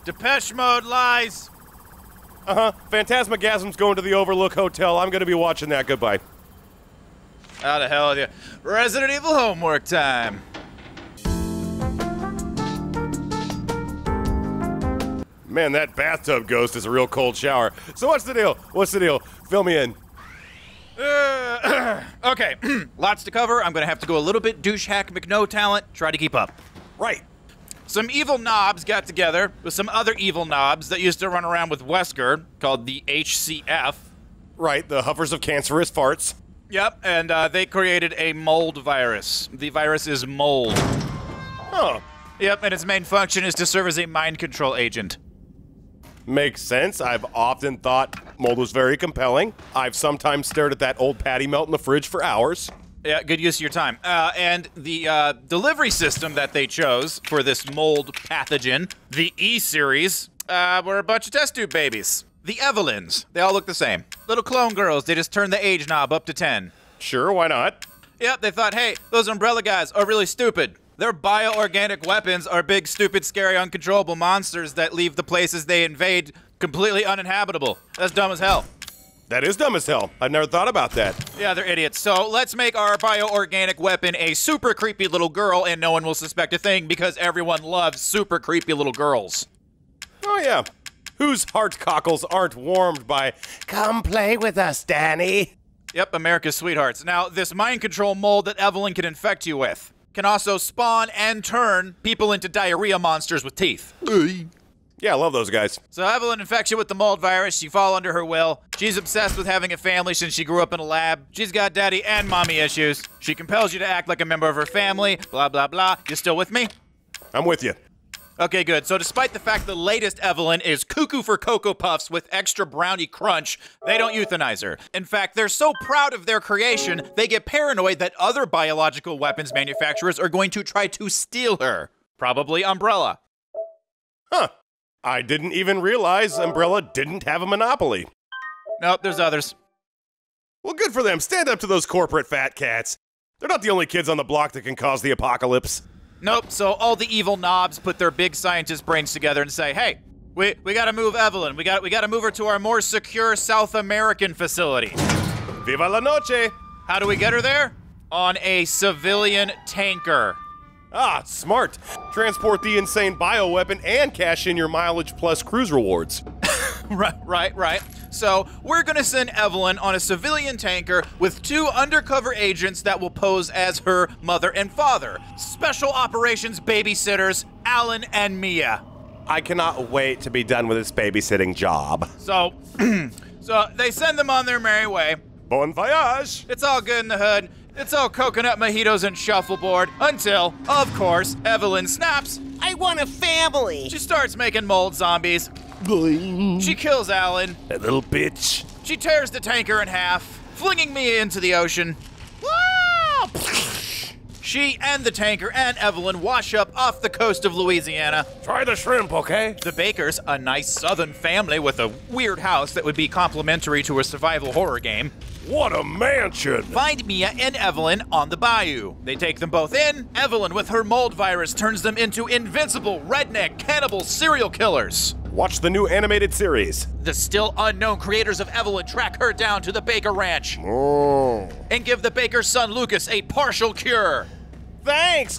Depeche Mode lies. Phantasmagasm's going to the Overlook Hotel. I'm gonna be watching that. Goodbye. How the hell are you? Resident Evil homework time. Man, that bathtub ghost is a real cold shower. So what's the deal? What's the deal? Fill me in. Okay, lots to cover. I'm gonna have to go a little bit douche hack McNo talent. Try to keep up. Right. Some evil knobs got together with some other evil knobs that used to run around with Wesker, called the HCF. Right, the huffers of cancerous farts. Yep, and they created a mold virus. The virus is mold. Huh. Yep, and its main function is to serve as a mind control agent. Makes sense. I've often thought mold was very compelling. I've sometimes stared at that old patty melt in the fridge for hours. Yeah, good use of your time. And the delivery system that they chose for this mold pathogen, the E-Series, were a bunch of test tube babies. The Evelyns. They all look the same. Little clone girls. They just turned the age knob up to 10. Sure, why not? Yep, they thought, hey, those Umbrella guys are really stupid. Their bioorganic weapons are big, stupid, scary, uncontrollable monsters that leave the places they invade completely uninhabitable. That's dumb as hell. That is dumb as hell. I've never thought about that. Yeah, they're idiots. So let's make our bioorganic weapon a super creepy little girl, and no one will suspect a thing because everyone loves super creepy little girls. Oh, yeah. Whose heart cockles aren't warmed by, come play with us, Danny? Yep, America's sweethearts. Now, this mind control mold that Evelyn can infect you with can also spawn and turn people into diarrhea monsters with teeth. Yeah, I love those guys. So Evelyn infects you with the mold virus. You fall under her will. She's obsessed with having a family since she grew up in a lab. She's got daddy and mommy issues. She compels you to act like a member of her family. Blah, blah, blah. You still with me? I'm with you. Okay, good. So despite the fact the latest Evelyn is cuckoo for Cocoa Puffs with extra brownie crunch, they don't euthanize her. In fact, they're so proud of their creation, they get paranoid that other biological weapons manufacturers are going to try to steal her. Probably Umbrella. Huh. I didn't even realize Umbrella didn't have a monopoly. Nope, there's others. Well, good for them. Stand up to those corporate fat cats. They're not the only kids on the block that can cause the apocalypse. Nope, so all the evil knobs put their big scientist brains together and say, hey, we gotta move Evelyn. We gotta move her to our more secure South American facility. Viva la noche! How do we get her there? On a civilian tanker. Ah, smart. Transport the insane bioweapon and cash in your mileage plus cruise rewards. Right. So, we're gonna send Evelyn on a civilian tanker with 2 undercover agents that will pose as her mother and father. Special operations babysitters, Alan and Mia. I cannot wait to be done with this babysitting job. So, they send them on their merry way. Bon voyage! It's all good in the hood. It's all coconut mojitos and shuffleboard until, of course, Evelyn snaps. I want a family. She starts making mold zombies. She kills Alan. That little bitch. She tears the tanker in half, flinging Mia into the ocean. She and the tanker and Evelyn wash up off the coast of Louisiana. Try the shrimp, okay? The Bakers, a nice southern family with a weird house that would be complementary to a survival horror game. What a mansion! Find Mia and Evelyn on the bayou. They take them both in. Evelyn, with her mold virus, turns them into invincible redneck cannibal serial killers. Watch the new animated series. The still unknown creators of Evelyn track her down to the Baker Ranch. And give the Baker's son Lucas a partial cure. Thanks,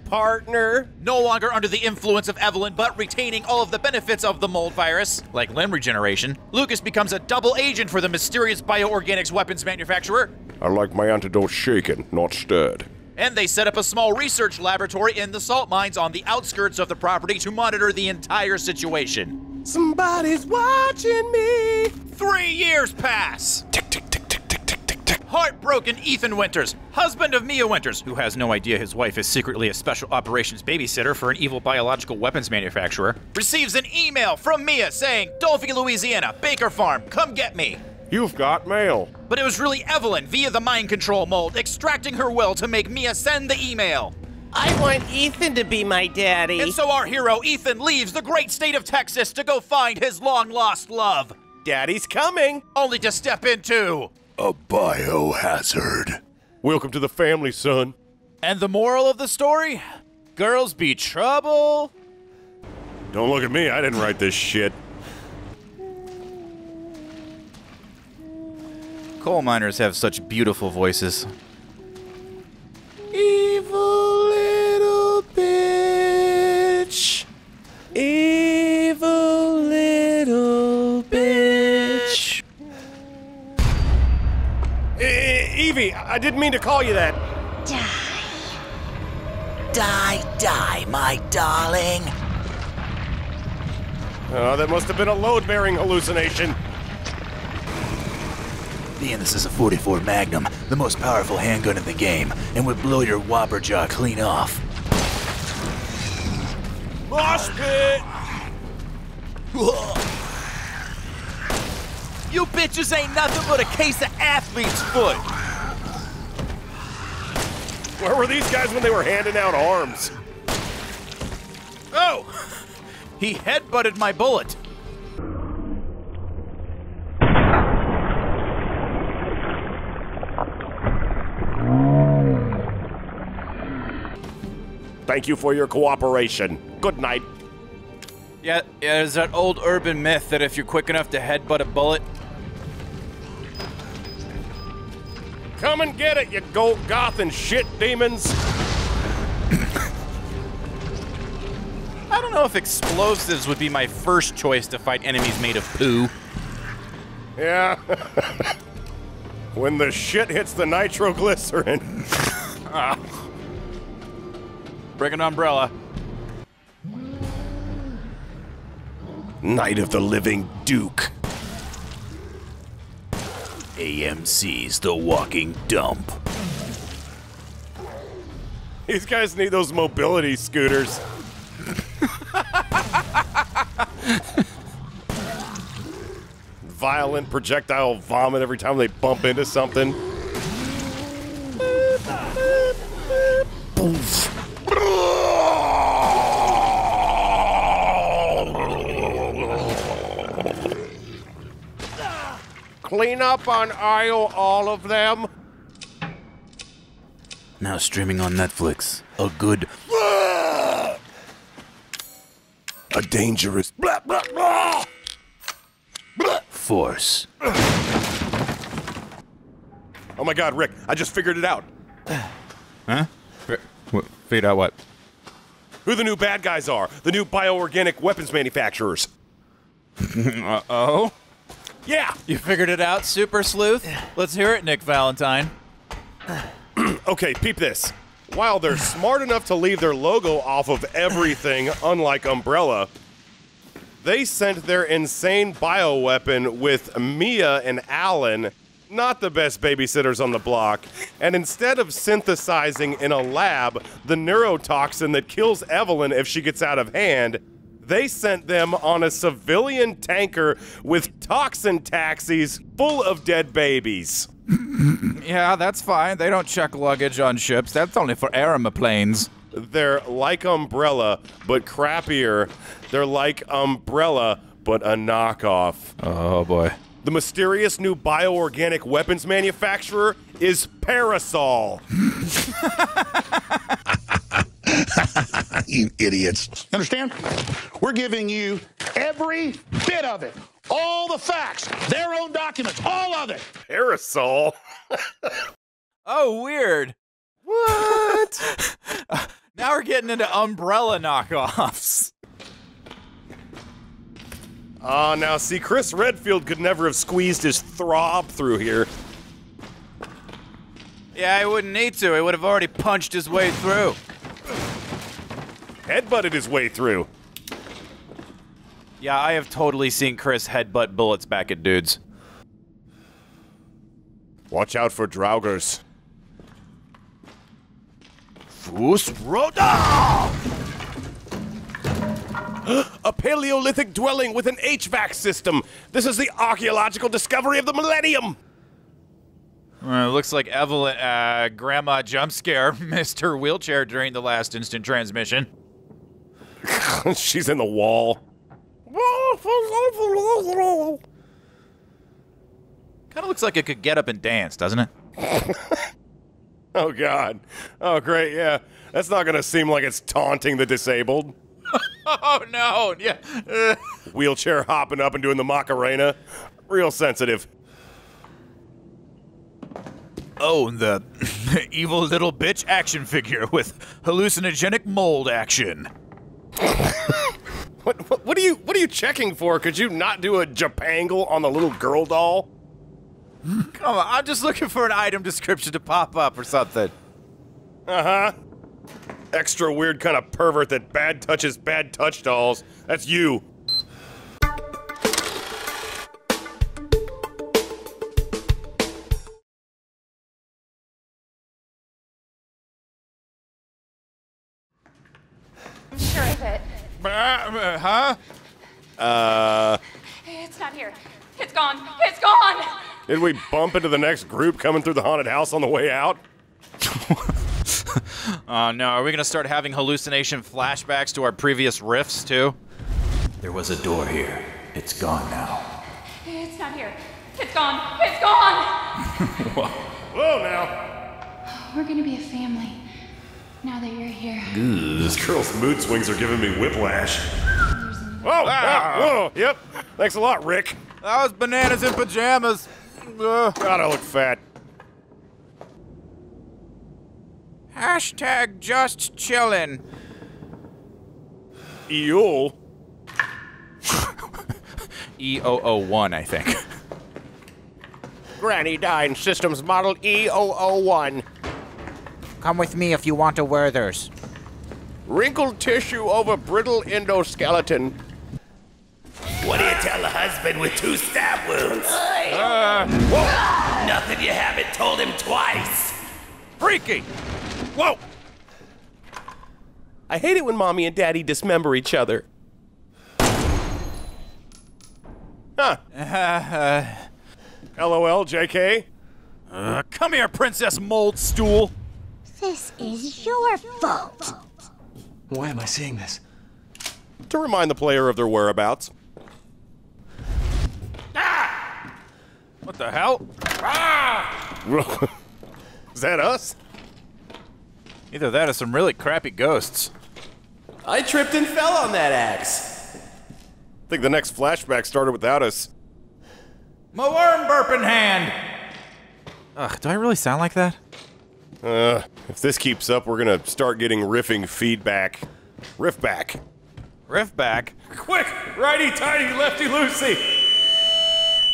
partner. No longer under the influence of Evelyn, but retaining all of the benefits of the mold virus, like limb regeneration, Lucas becomes a double agent for the mysterious bioorganics weapons manufacturer. I like my antidote shaken, not stirred. And they set up a small research laboratory in the salt mines on the outskirts of the property to monitor the entire situation. Somebody's watching me. 3 years pass. Tick, tick, tick, tick, tick, tick, tick, tick. Heartbroken Ethan Winters, husband of Mia Winters, who has no idea his wife is secretly a special operations babysitter for an evil biological weapons manufacturer, receives an email from Mia saying, Dolphy, Louisiana, Baker Farm, come get me. You've got mail. But it was really Evelyn, via the mind control mold, extracting her will to make Mia send the email. I want Ethan to be my daddy. And so our hero, Ethan, leaves the great state of Texas to go find his long-lost love. Daddy's coming. Only to step into a biohazard. Welcome to the family, son. And the moral of the story? Girls be trouble. Don't look at me, I didn't write this shit. Coal miners have such beautiful voices. Evil little bitch. Evil little bitch. Evie, I didn't mean to call you that. Die, my darling. Oh, that must have been a load-bearing hallucination. Ian, this is a 44 Magnum, the most powerful handgun in the game, and would blow your whopper jaw clean off. Mosh pit! You bitches ain't nothing but a case of athlete's foot. Where were these guys when they were handing out arms? Oh! He headbutted my bullet. Thank you for your cooperation. Good night. Yeah, there's that old urban myth that if you're quick enough to headbutt a bullet... Come and get it, you goth and shit demons. I don't know if explosives would be my first choice to fight enemies made of poo. Yeah. When the shit hits the nitroglycerin. Bring an umbrella. Night of the Living Duke. AMC's The Walking Dump. These guys need those mobility scooters. Violent projectile vomit every time they bump into something. Clean up on aisle all of them. Now streaming on Netflix. A good... A dangerous... force. Oh my god, Rick, I just figured it out. Huh? Figured out what? Who the new bad guys are. The new bioorganic weapons manufacturers. Uh-oh? Yeah! You figured it out, Super Sleuth? Let's hear it, Nick Valentine. Okay, peep this. While they're smart enough to leave their logo off of everything, unlike Umbrella, they sent their insane bioweapon with Mia and Alan, not the best babysitters on the block, and instead of synthesizing in a lab the neurotoxin that kills Evelyn if she gets out of hand, they sent them on a civilian tanker with toxin taxis full of dead babies. Yeah, that's fine. They don't check luggage on ships. That's only for aeroplanes. They're like Umbrella, but crappier. They're like Umbrella, but a knockoff. Oh, boy. The mysterious new bioorganic weapons manufacturer is Parasol. You idiots. Understand? We're giving you every bit of it. All the facts, their own documents, all of it. Parasol? Oh, weird. What? Now we're getting into Umbrella knockoffs. Now see, Chris Redfield could never have squeezed his throb through here. Yeah, he wouldn't need to. He would have already punched his way through. Headbutted his way through. Yeah, I have totally seen Chris headbutt bullets back at dudes. Watch out for Draugrs. Fus Roda! A Paleolithic dwelling with an HVAC system. This is the archaeological discovery of the millennium. Looks like Evelyn, Grandma jump scare missed her wheelchair during the last instant transmission. She's in the wall. Kind of looks like it could get up and dance, doesn't it? Oh, God. Oh, great, yeah. That's not gonna seem like it's taunting the disabled. Oh, no, yeah. Wheelchair hopping up and doing the Macarena. Real sensitive. Oh, the evil little bitch action figure with hallucinogenic mold action. What are you checking for? Could you not do a Japangle on the little girl doll? Come on, I'm just looking for an item description to pop up or something. Uh-huh. Extra weird kind of pervert that bad touches bad touch dolls. That's you. Sure of it. Huh? It's not here. It's gone. It's gone! Did we bump into the next group coming through the haunted house on the way out? Oh, no. Are we going to start having hallucination flashbacks to our previous riffs, too? There was a door here. It's gone now. It's not here. It's gone. It's gone! Whoa, now. We're gonna be a family. Now that you're here. This girl's mood swings are giving me whiplash. Whoa! Whoa! Yep. Thanks a lot, Rick. That was bananas in pajamas. God, I look fat. Hashtag just chillin'. Eol. E001, I think. Granny died in systems model E001. Come with me if you want a Werther's. Wrinkled tissue over brittle endoskeleton. What do you tell a husband with 2 stab wounds? Nothing you haven't told him twice. Freaky! Whoa! I hate it when Mommy and Daddy dismember each other. Huh. LOL, JK. Come here, Princess Mold Stool. This is your fault. Why am I seeing this? To remind the player of their whereabouts. What the hell? Is that us? Either that or some really crappy ghosts. I tripped and fell on that axe. I think the next flashback started without us. My worm burp in hand! Ugh, do I really sound like that? If this keeps up, we're gonna start getting riffing feedback. Riff back. Riff back? Quick! Righty-tighty, lefty-loosey!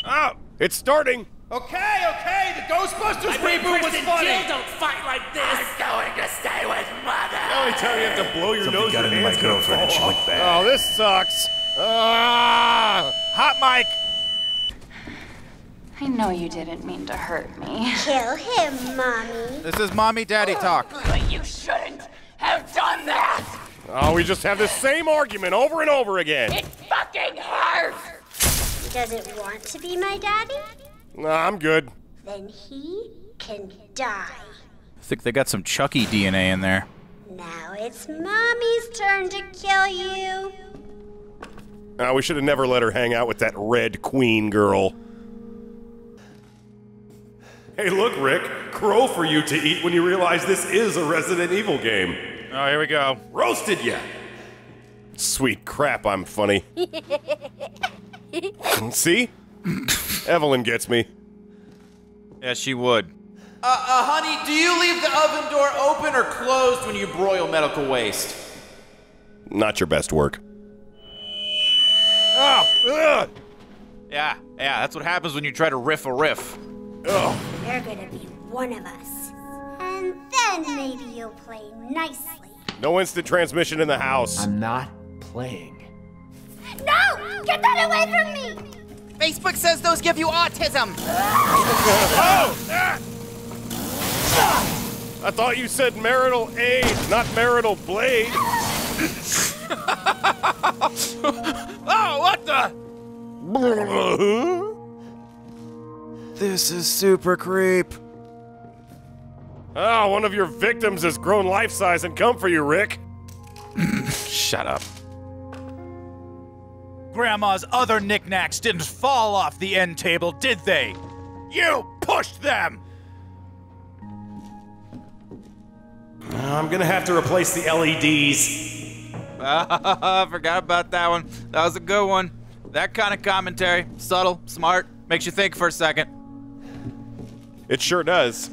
Oh, it's starting! Okay, the Ghostbusters reboot was funny. Jill don't fight like this. I'm going to stay with Mother. The only time you have to blow your nose, got into my girlfriend and she went bad. Oh, this sucks. Hot mic. I know you didn't mean to hurt me. Kill him, Mommy. This is Mommy-Daddy talk. But you shouldn't have done that. Oh, we just have the same argument over and over again. It fucking hurts. Does it want to be my daddy? Nah, I'm good. then he can die. I think they got some Chucky DNA in there. Now it's Mommy's turn to kill you. We should have never let her hang out with that Red Queen girl. Hey, look, Rick. Crow for you to eat when you realize this is a Resident Evil game. Oh, here we go. Roasted ya! Sweet crap, I'm funny. See? Evelyn gets me. Yeah, she would. Honey, do you leave the oven door open or closed when you broil medical waste? Not your best work. Oh, ugh. Yeah, that's what happens when you try to riff a riff. Ugh. You're gonna be one of us. And then maybe you'll play nicely. No instant transmission in the house. I'm not playing. No! Get that away from me! Facebook says those give you autism. Oh! I thought you said marital aid, not marital blade. Oh, what the? This is super creep. Oh, one of your victims has grown life-size and come for you, Rick. Shut up. Grandma's other knickknacks didn't fall off the end table, did they? You pushed them! I'm gonna have to replace the LEDs. I forgot about that one. That was a good one. That kind of commentary, subtle, smart, makes you think for a second. It sure does.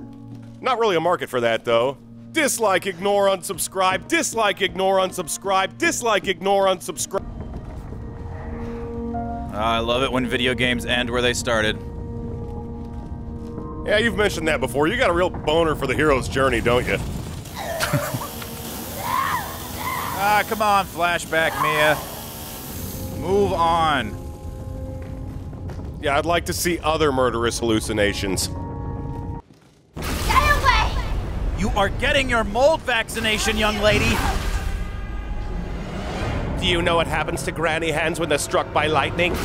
Not really a market for that, though. Dislike, ignore, unsubscribe. Dislike, ignore, unsubscribe. Dislike, ignore, unsubscribe. I love it when video games end where they started. Yeah, you've mentioned that before. You got a real boner for the hero's journey, don't you? Come on, flashback, Mia. Move on. Yeah, I'd like to see other murderous hallucinations. Get away! You are getting your mold vaccination, young lady. Do you know what happens to granny hands when they're struck by lightning?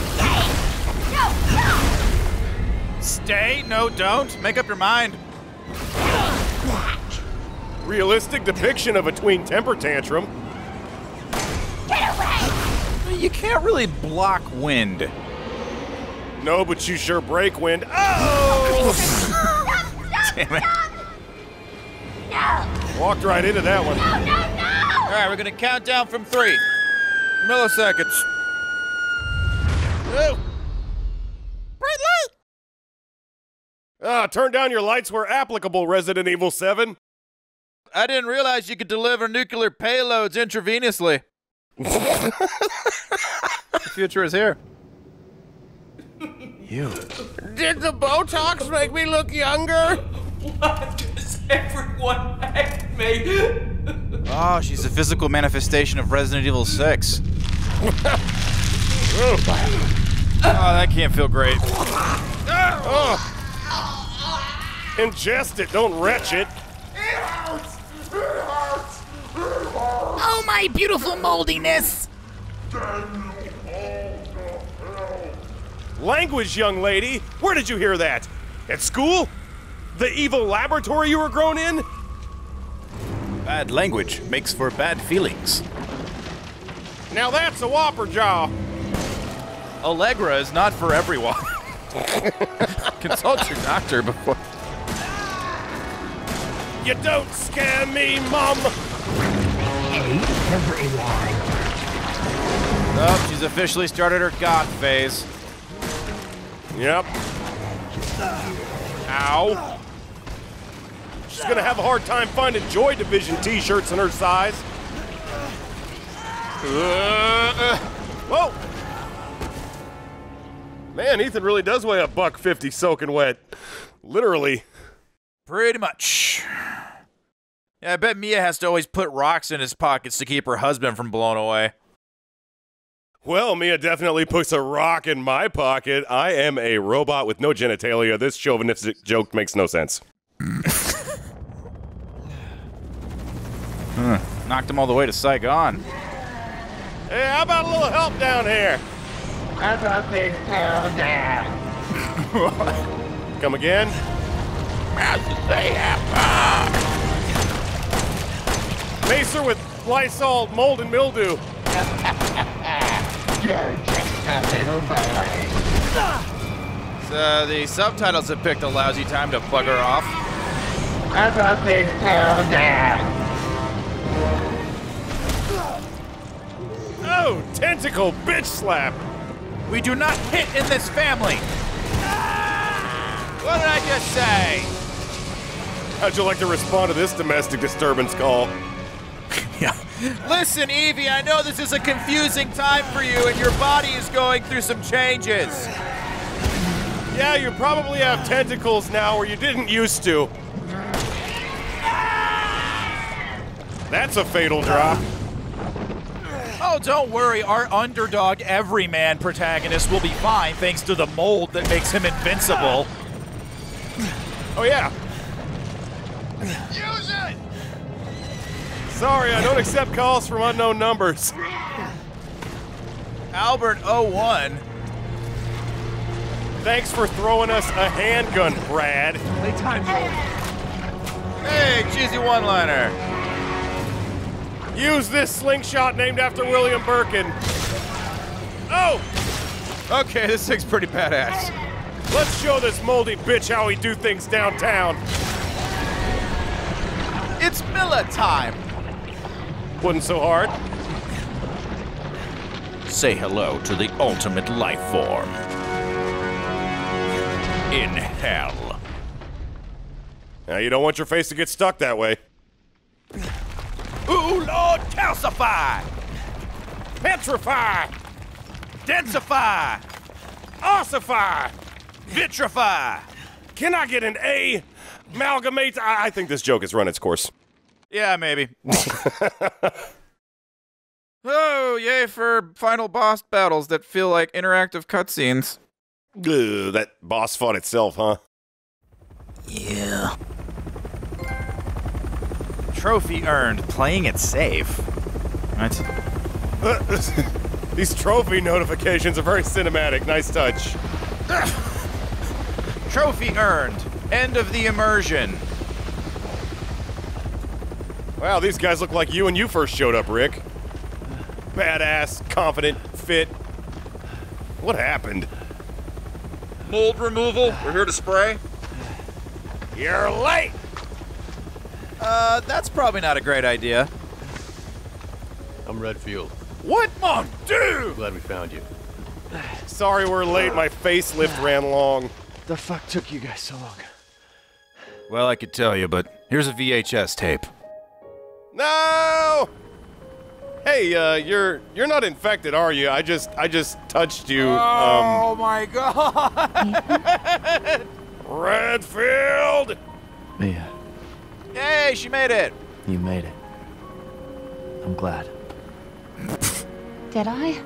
Stay? No, don't. Make up your mind. Realistic depiction of a tween temper tantrum. Get away! You can't really block wind. No, but you sure break wind. Oh! Damn it. No! Walked right into that one. No, no, no! All right, we're gonna count down from 3 milliseconds. Oh. Bright light! Turn down your lights where applicable, Resident Evil 7. I didn't realize you could deliver nuclear payloads intravenously. The future is here. You. Did the Botox make me look younger? Why does everyone hate me? Oh, she's a physical manifestation of Resident Evil 6. Oh, that can't feel great. Oh. Ingest it, don't retch it. Oh, my beautiful moldiness. Language, young lady. Where did you hear that? At school? The evil laboratory you were grown in? Bad language makes for bad feelings. Now that's a whopper jaw. Allegra is not for everyone. Consult your doctor before. You don't scare me, Mom. Hey, everyone. Oh, she's officially started her goth phase. Yep. Ow. She's gonna have a hard time finding Joy Division t-shirts in her size. Whoa! Man, Ethan really does weigh $150 soaking wet. Literally. Pretty much. Yeah, I bet Mia has to always put rocks in his pockets to keep her husband from blowing away. Well, Mia definitely puts a rock in my pocket. I am a robot with no genitalia. This chauvinistic joke makes no sense. Knocked him all the way to Saigon. Hey, how about a little help down here? I thought they fell down. Come again? Mace her with Lysol, mold, and mildew. So the subtitles have picked a lousy time to bug her off. Oh, tentacle bitch slap. We do not hit in this family. What did I just say? How'd you like to respond to this domestic disturbance call? Yeah. Listen, Evie, I know this is a confusing time for you and your body is going through some changes. Yeah, you probably have tentacles now where you didn't used to. That's a fatal drop. Oh, don't worry, our underdog everyman protagonist will be fine thanks to the mold that makes him invincible. Oh, yeah. Use it! Sorry, I don't accept calls from unknown numbers. Albert 01. Thanks for throwing us a handgun, Brad. Hey, cheesy one-liner. Use this slingshot named after William Birkin. Oh! Okay, this thing's pretty badass. Let's show this moldy bitch how we do things downtown. It's Miller time. Wasn't so hard. Say hello to the ultimate life form. In hell. Now, you don't want your face to get stuck that way. Ooh, Lord, calcify! Petrify! Densify! Ossify! Vitrify! Can I get an A? Amalgamate? I think this joke has run its course. Yeah, maybe. Oh, yay for final boss battles that feel like interactive cutscenes. Ugh, that boss fought itself, huh? Yeah. Trophy earned, playing it safe. What? These trophy notifications are very cinematic. Nice touch. Trophy earned. End of the immersion. Wow, these guys look like you when you first showed up, Rick. Badass, confident, fit. What happened? Mold removal. We're here to spray. You're late! That's probably not a great idea. I'm Redfield. What? Mon dude! Glad we found you. Sorry we're late, my facelift ran long. The fuck took you guys so long? Well, I could tell you, but here's a VHS tape. No! Hey, you're not infected, are you? I just touched you. Oh my god! Redfield! Mia, Yay, she made it! you made it. I'm glad. Did I?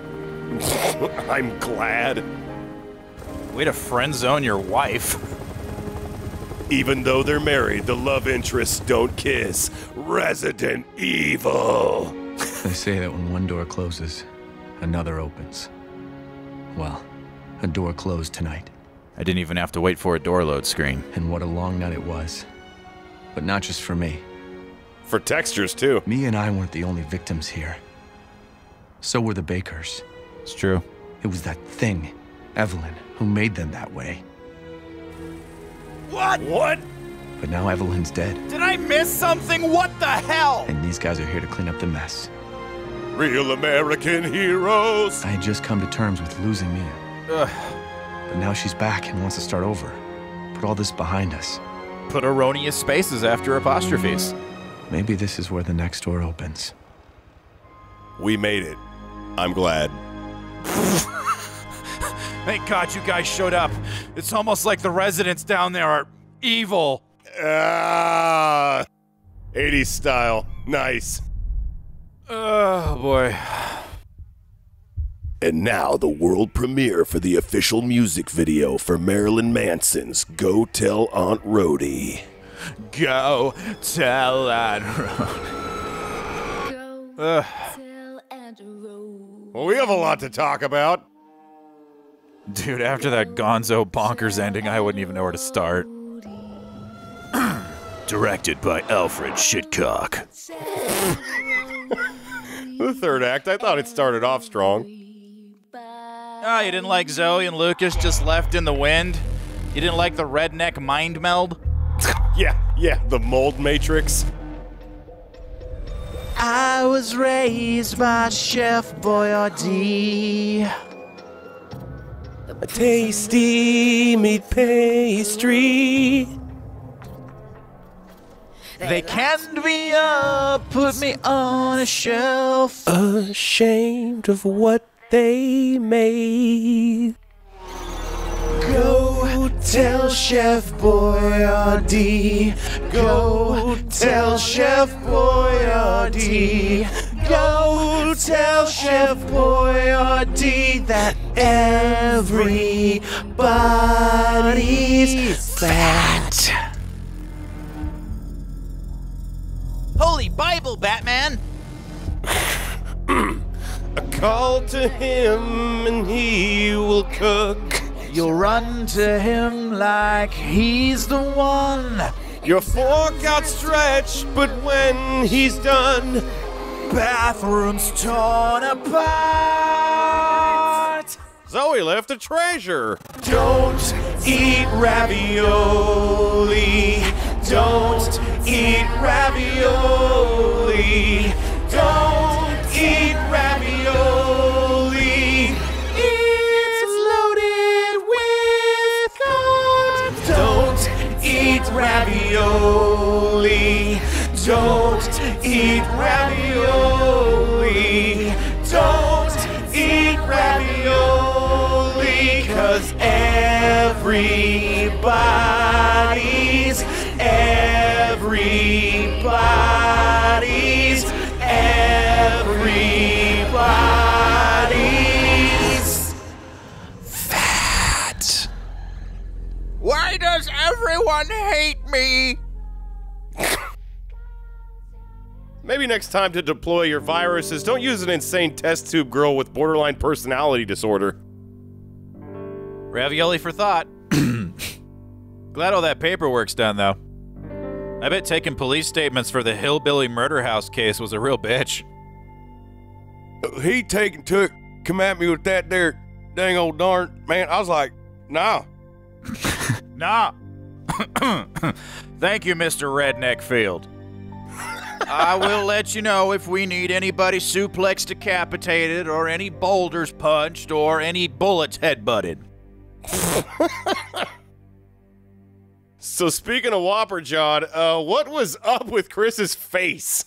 I'm glad. Way to friend zone your wife. Even though they're married, the love interests don't kiss. Resident Evil. They say that when one door closes, another opens. Well, a door closed tonight. I didn't even have to wait for a door load screen. And what a long night it was. But not just for me. For textures, too. Me and I weren't the only victims here. So were the Bakers. It's true. It was that thing, Evelyn, who made them that way. What? What? But now Evelyn's dead. Did I miss something? What the hell? And these guys are here to clean up the mess. Real American heroes. I had just come to terms with losing Mia. Ugh. But now she's back and wants to start over. Put all this behind us. Put erroneous spaces after apostrophes. Maybe this is where the next door opens. We made it. I'm glad. Thank God you guys showed up. It's almost like the residents down there are evil. 80s style. Nice. Oh, boy. And now the world premiere for the official music video for Marilyn Manson's Go Tell Aunt Rhody. Go tell Aunt Rhody. Well, we have a lot to talk about. Dude, after that gonzo bonkers ending, I wouldn't even know where to start. Directed by Alfred Shitcock. The third act, I thought it started off strong. Oh, you didn't like Zoe and Lucas just left in the wind? You didn't like the redneck mind meld? Yeah, the mold matrix. I was raised by Chef Boyardee. A tasty meat pastry. They canned me up, put me on a shelf. Ashamed of what they made. Go tell Chef Boyardee. Go tell Chef Boyardee. Go tell Chef Boyardee that everybody's fat. Holy Bible, Batman! A call to him and he will cook. You'll run to him like he's the one. Your fork outstretched, but when he's done, bathroom's torn apart. Zoe left a treasure. Don't eat ravioli. Don't eat ravioli. Don't eat ravioli. It's loaded with carbs. Don't eat ravioli. Don't eat ravioli. Don't eat ravioli. 'Cause everybody's fat. Why does everyone hate me? Maybe next time to deploy your viruses, don't use an insane test tube girl with borderline personality disorder. Ravioli for thought. Glad all that paperwork's done, though. I bet taking police statements for the hillbilly murder house case was a real bitch. He took, come at me with that there dang old darn, man, I was like, nah. Nah. Thank you, Mr. Redneck Field. I will let you know if we need anybody suplex decapitated or any boulders punched or any bullets headbutted. So speaking of Whopper, John, what was up with Chris's face?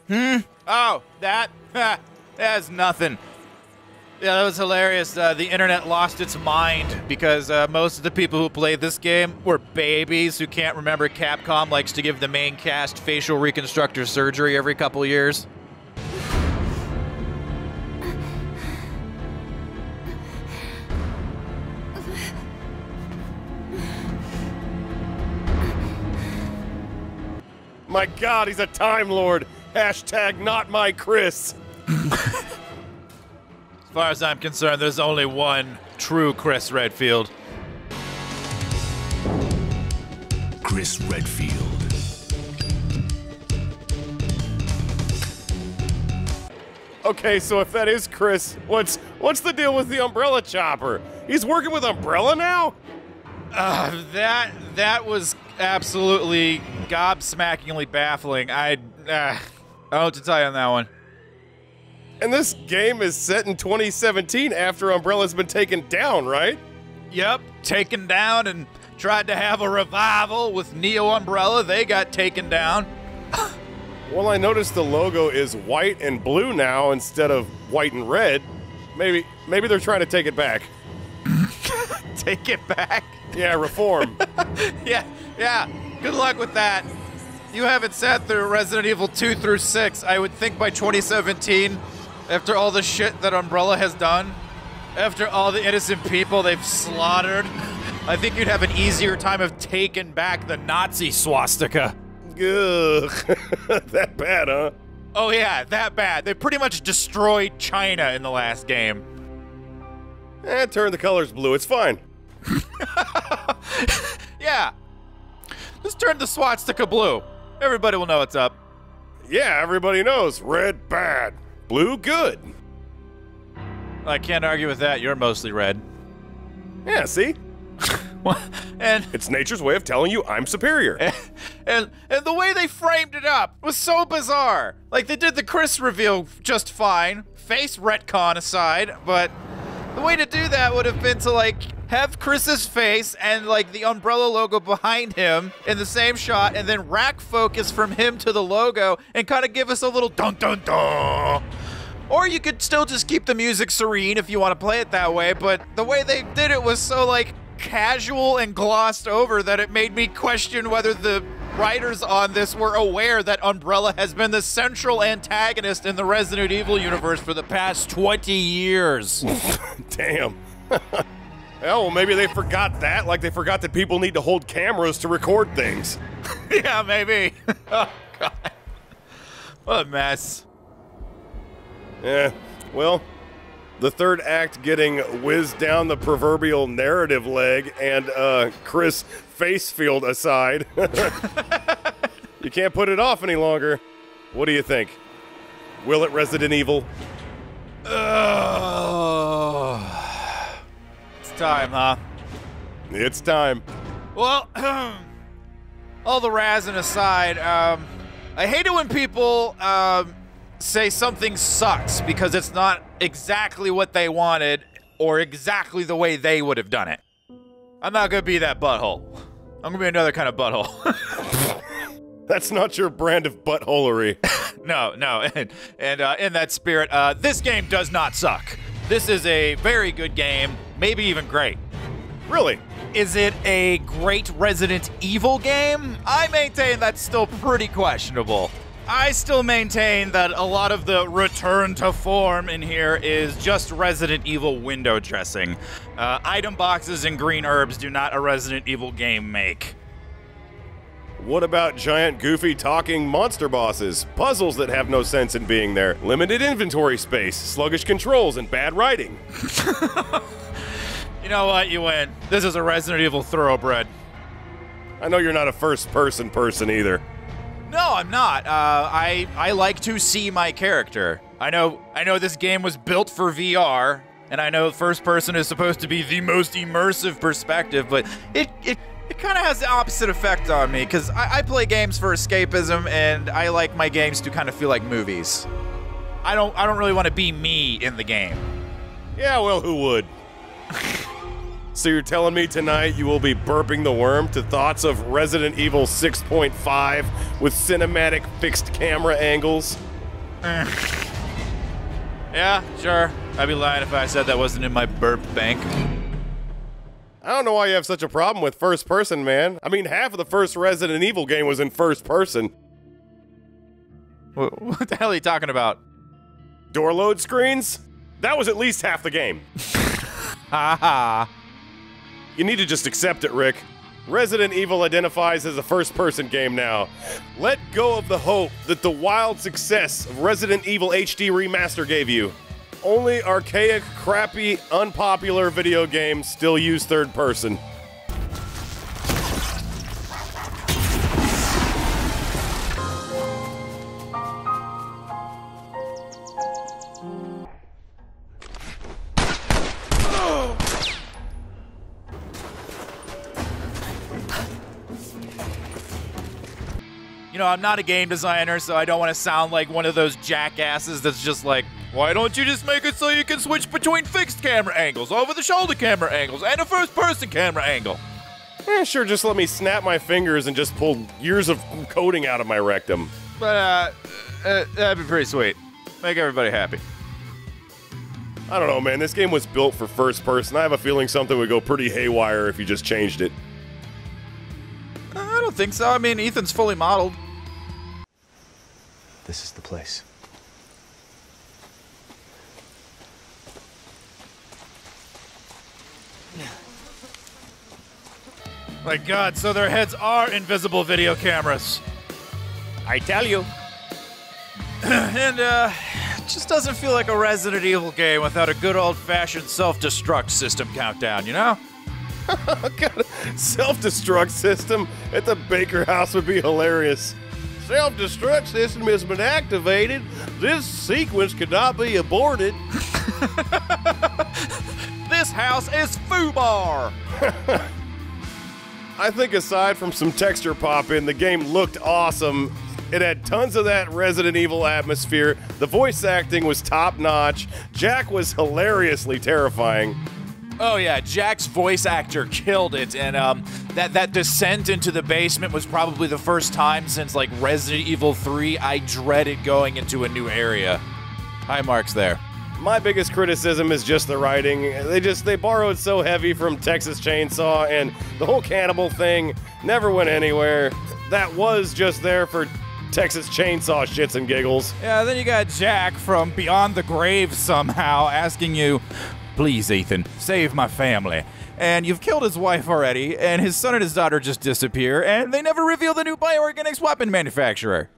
Oh, that's nothing. Yeah, that was hilarious. The internet lost its mind because most of the people who played this game were babies who can't remember Capcom likes to give the main cast facial reconstructor surgery every couple years. My God, he's a Time Lord. Hashtag not my Chris. As far as I'm concerned, there's only one true Chris Redfield. Chris Redfield. Okay, so if that is Chris, what's the deal with the umbrella chopper? He's working with Umbrella now? That was absolutely gobsmackingly baffling. I don't know what to tell you on that one. And this game is set in 2017 after Umbrella's been taken down, right? Yep, taken down and tried to have a revival with Neo Umbrella. They got taken down. Well, I noticed the logo is white and blue now instead of white and red. Maybe they're trying to take it back. Take it back? Yeah, reform. Yeah. Good luck with that. You haven't sat through Resident Evil 2 through 6. I would think by 2017, after all the shit that Umbrella has done, after all the innocent people they've slaughtered, I think you'd have an easier time of taking back the Nazi swastika. Ugh. That bad, huh? Oh yeah, that bad. They pretty much destroyed China in the last game. Turn the colors blue, it's fine. Yeah. Just turn the swastika blue. Everybody will know what's up. Yeah, everybody knows. Red, bad. Blue, good. I can't argue with that. You're mostly red. Yeah, see? And it's nature's way of telling you I'm superior. And the way they framed it up was so bizarre. Like, they did the Chris reveal just fine, face retcon aside, but the way to do that would have been to, like, have Chris's face and, like, the Umbrella logo behind him in the same shot, and then rack focus from him to the logo and kind of give us a little dun-dun-dun. Or you could still just keep the music serene if you want to play it that way, but the way they did it was so, like, casual and glossed over that it made me question whether the writers on this were aware that Umbrella has been the central antagonist in the Resident Evil universe for the past 20 years. Damn. Well, maybe they forgot that, like they forgot that people need to hold cameras to record things. Yeah, maybe. Oh, God. What a mess. Yeah, well, the third act getting whizzed down the proverbial narrative leg and Chris Facefield aside. You can't put it off any longer. What do you think? Will it Resident Evil? It's time, huh? It's time. Well, all the razzing aside, I hate it when people say something sucks because it's not exactly what they wanted or exactly the way they would have done it. I'm not gonna be that butthole. I'm gonna be another kind of butthole. That's not your brand of buttholery. No, and in that spirit, this game does not suck. This is a very good game, maybe even great. Really? Is it a great Resident Evil game? I maintain that's still pretty questionable. I still maintain that a lot of the return to form in here is just Resident Evil window dressing. Item boxes and green herbs do not a Resident Evil game make. What about giant, goofy, talking monster bosses? Puzzles that have no sense in being there. Limited inventory space, sluggish controls, and bad writing. You know what? You win. This is a Resident Evil thoroughbred. I know you're not a first-person person either. No, I'm not. I like to see my character. I know this game was built for VR, and I know first person is supposed to be the most immersive perspective, but it kind of has the opposite effect on me, because I play games for escapism, and I like my games to kind of feel like movies. I don't really want to be me in the game. Yeah, well, who would? So you're telling me tonight you will be burping the worm to thoughts of Resident Evil 6.5 with cinematic fixed camera angles? Yeah, sure. I'd be lying if I said that wasn't in my burp bank. I don't know why you have such a problem with first person, man. I mean, half of the first Resident Evil game was in first person. What the hell are you talking about? Door load screens? That was at least half the game. Haha. You need to just accept it, Rick. Resident Evil identifies as a first-person game now. Let go of the hope that the wild success of Resident Evil HD Remaster gave you. Only archaic, crappy, unpopular video games still use third person. You know, I'm not a game designer, so I don't want to sound like one of those jackasses that's just like, why don't you just make it so you can switch between fixed camera angles, over-the-shoulder camera angles, and a first-person camera angle? Yeah, sure, just let me snap my fingers and just pull years of coding out of my rectum. But, that'd be pretty sweet. Make everybody happy. I don't know, man. This game was built for first person. I have a feeling something would go pretty haywire if you just changed it. I don't think so. I mean, Ethan's fully modeled. This is the place. My God, so their heads are invisible video cameras. I tell you. And, it just doesn't feel like a Resident Evil game without a good old-fashioned self-destruct system countdown, you know? God, self-destruct system at the Baker house would be hilarious. Self-destruct system has been activated. This sequence cannot be aborted. This house is FUBAR! I think aside from some texture pop-in, the game looked awesome. It had tons of that Resident Evil atmosphere. The voice acting was top-notch. Jack was hilariously terrifying. Oh yeah, Jack's voice actor killed it, and that descent into the basement was probably the first time since like Resident Evil 3 I dreaded going into a new area. High marks there. My biggest criticism is just the writing. They borrowed so heavy from Texas Chainsaw, and the whole cannibal thing never went anywhere. That was just there for Texas Chainsaw shits and giggles. Yeah, then you got Jack from Beyond the Grave somehow asking you, please, Ethan, save my family. And you've killed his wife already, and his son and his daughter just disappear, and they never reveal the new bioorganics weapon manufacturer.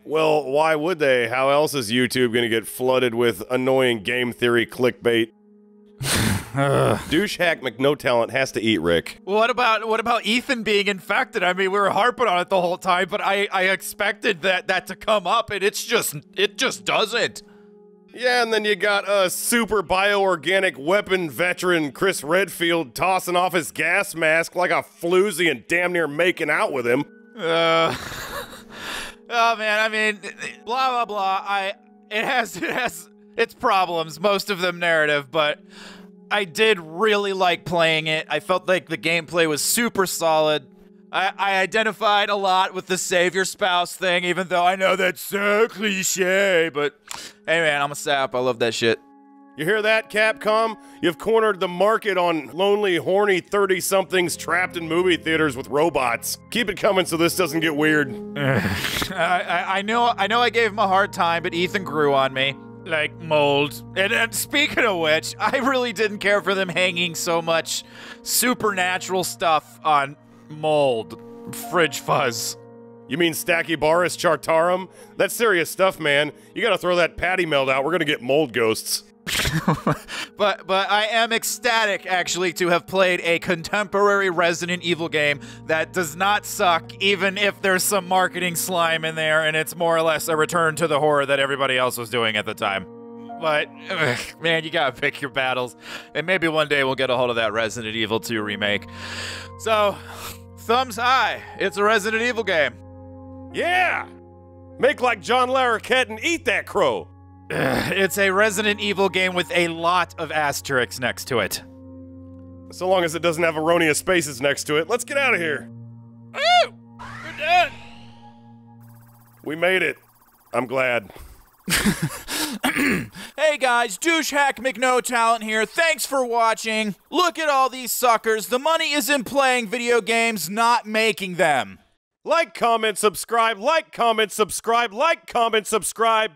Well, why would they? How else is YouTube gonna get flooded with annoying game theory clickbait? Douche hack McNoTalent has to eat Rick. What about Ethan being infected? I mean, we were harping on it the whole time, but I expected that to come up, and it just doesn't. Yeah, and then you got a super bioorganic weapon veteran Chris Redfield tossing off his gas mask like a floozy and damn near making out with him. Oh man, I mean, blah blah blah. It has its problems, most of them narrative, but I did really like playing it. I felt like the gameplay was super solid. I identified a lot with the save your spouse thing, even though I know that's so cliche, but hey man, I'm a sap. I love that shit. You hear that, Capcom? You've cornered the market on lonely, horny 30-somethings trapped in movie theaters with robots. Keep it coming so this doesn't get weird. I know I gave him a hard time, but Ethan grew on me. Like mold. And speaking of which, I really didn't care for them hanging so much supernatural stuff on mold. Fridge fuzz. You mean Stachybarus chartarum? That's serious stuff, man. You gotta throw that patty meld out. We're gonna get mold ghosts. But I am ecstatic, actually, to have played a contemporary Resident Evil game that does not suck, even if there's some marketing slime in there, and it's more or less a return to the horror that everybody else was doing at the time. But, man, you gotta pick your battles, and maybe one day we'll get a hold of that Resident Evil 2 remake. So, thumbs high. It's a Resident Evil game. Yeah! Make like John Larroquette and eat that crow. It's a Resident Evil game with a lot of asterisks next to it. So long as it doesn't have erroneous spaces next to it, let's get out of here. Woo! We're done! We made it. I'm glad. Hey guys, Douche Hack McNoTalent here. Thanks for watching. Look at all these suckers. The money is in playing video games, not making them. Like, comment, subscribe, like, comment, subscribe, like, comment, subscribe.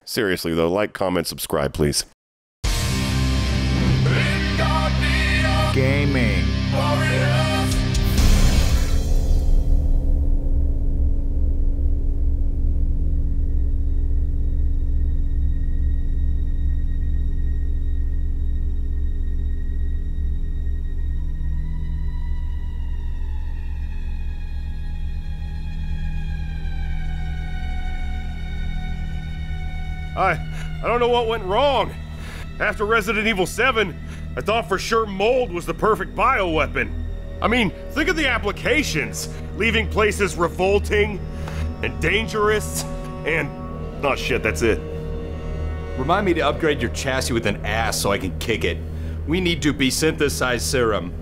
Seriously, though, like, comment, subscribe, please. Gaming. I don't know what went wrong. After Resident Evil VII, I thought for sure mold was the perfect bioweapon. I mean, think of the applications. Leaving places revolting and dangerous and... oh shit, that's it. Remind me to upgrade your chassis with an ass so I can kick it. We need to be synthesized serum.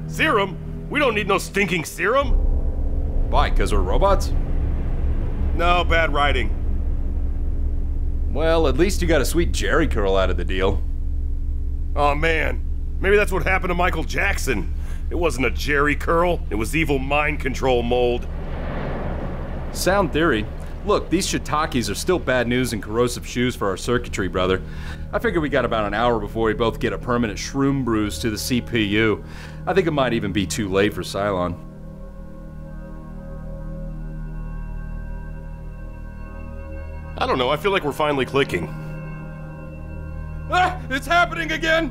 Serum? We don't need no stinking serum. Why, because we're robots? No, bad writing. Well, at least you got a sweet Jerry curl out of the deal. Oh man, maybe that's what happened to Michael Jackson. It wasn't a Jerry curl, it was evil mind control mold. Sound theory. Look, these shiitakes are still bad news and corrosive shoes for our circuitry, brother. I figure we got about an hour before we both get a permanent shroom bruise to the CPU. I think it might even be too late for Cylon. I don't know, I feel like we're finally clicking. Ah! It's happening again!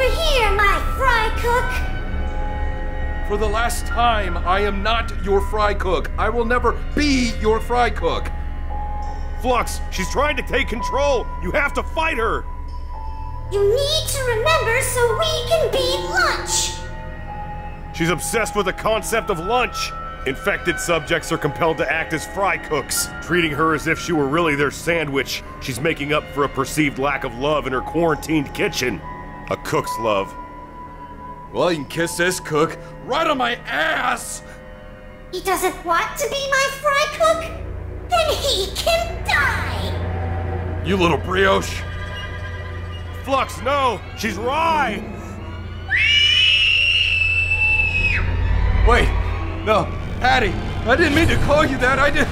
Over here, my fry cook! For the last time, I am not your fry cook. I will never be your fry cook. Flux, she's trying to take control. You have to fight her. You need to remember so we can be lunch! She's obsessed with the concept of lunch. Infected subjects are compelled to act as fry cooks, treating her as if she were really their sandwich. She's making up for a perceived lack of love in her quarantined kitchen. A cook's love. Well, you can kiss this cook right on my ass! He doesn't want to be my fry cook? Then he can die! You little brioche! Flux, no! She's Rye! Wait, no, Patty, I didn't mean to call you that, I did...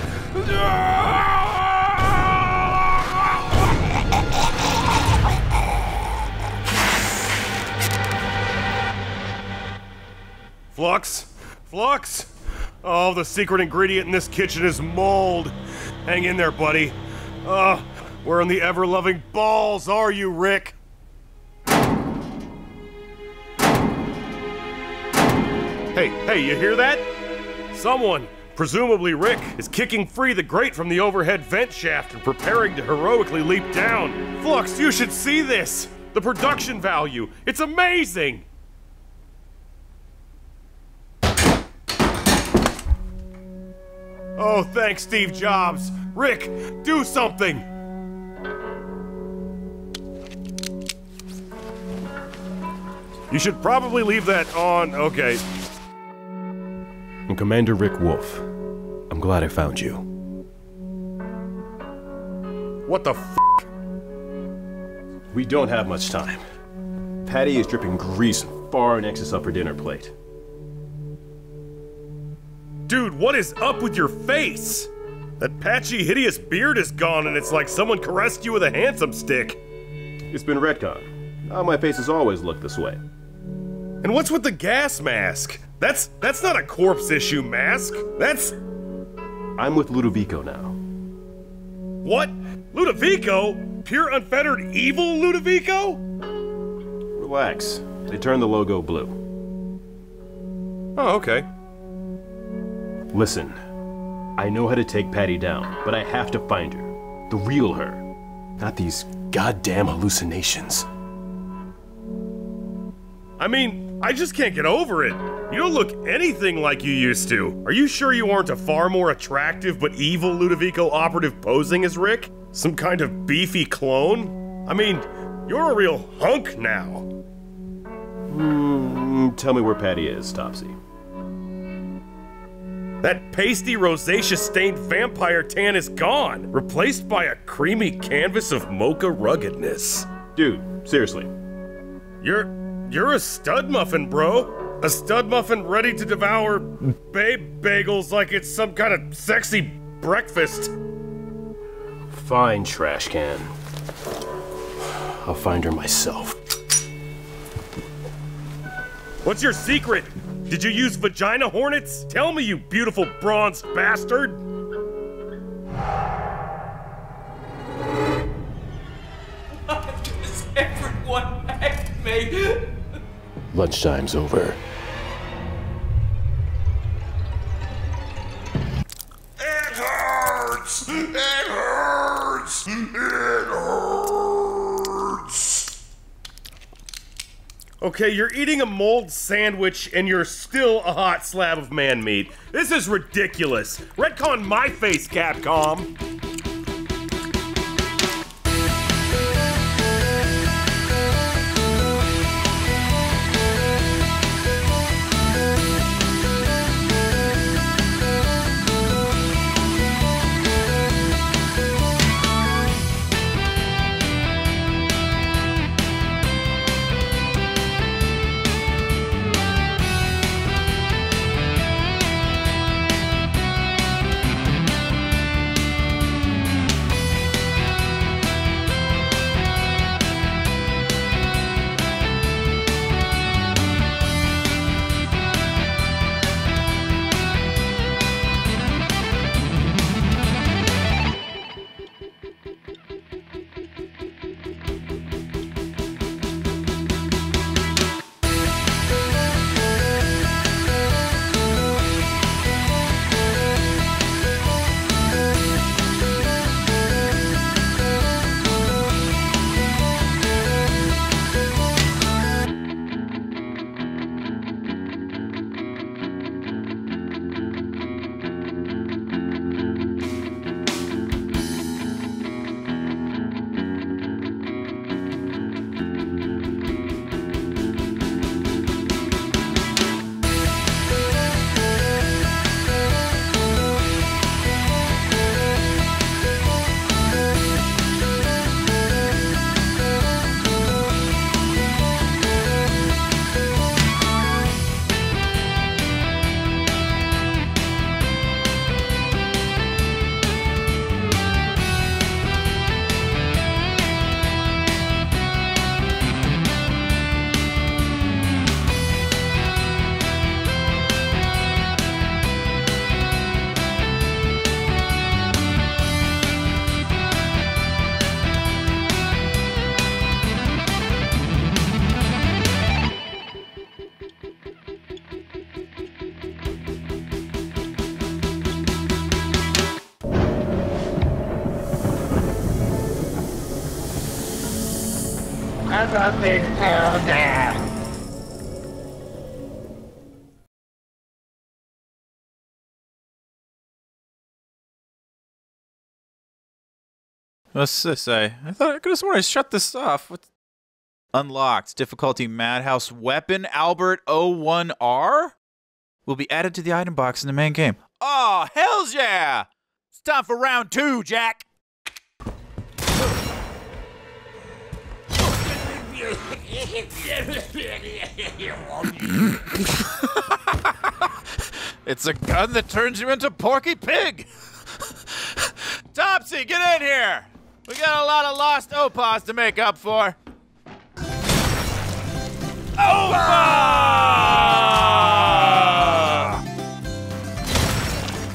Flux? Flux? Oh, the secret ingredient in this kitchen is mold. Hang in there, buddy. Where in the ever-loving balls are you, Rick? Hey, you hear that? Someone, presumably Rick, is kicking free the grate from the overhead vent shaft and preparing to heroically leap down. Flux, you should see this! The production value, it's amazing! Oh, thanks, Steve Jobs. Rick, do something! You should probably leave that on. Okay. I'm Commander Rick Wolf. I'm glad I found you. What the f***? We don't have much time. Patty is dripping grease far in excess of her dinner plate. Dude, what is up with your face? That patchy, hideous beard is gone and it's like someone caressed you with a handsome stick. It's been retconned. Now my face has always looked this way. And what's with the gas mask? That's not a corpse issue mask. That's... I'm with Ludovico now. What? Ludovico? Pure unfettered evil Ludovico? Relax. They turned the logo blue. Oh, okay. Listen, I know how to take Patty down, but I have to find her. The real her. Not these goddamn hallucinations. I mean, I just can't get over it. You don't look anything like you used to. Are you sure you aren't a far more attractive but evil Ludovico operative posing as Rick? Some kind of beefy clone? I mean, you're a real hunk now. Tell me where Patty is, Topsy. That pasty rosacea stained vampire tan is gone, replaced by a creamy canvas of mocha ruggedness. Dude, seriously. You're a stud muffin, bro. A stud muffin ready to devour babe bagels like it's some kind of sexy breakfast. Fine, trash can. I'll find her myself. What's your secret? Did you use vagina hornets? Tell me, you beautiful bronze bastard! Does everyone hate me? Lunchtime's over. It hurts! It hurts! It hurts! Okay, you're eating a mold sandwich and you're still a hot slab of man meat. This is ridiculous. Retcon my face, Capcom. I'm a big powder. What's this say? I thought I could have sworn I shut this off. What? Unlocked. Difficulty Madhouse Weapon Albert 01R will be added to the item box in the main game. Oh, hells yeah! It's time for round 2, Jack. It's a gun that turns you into Porky Pig. Topsy, get in here. We got a lot of lost Opas to make up for. Opa!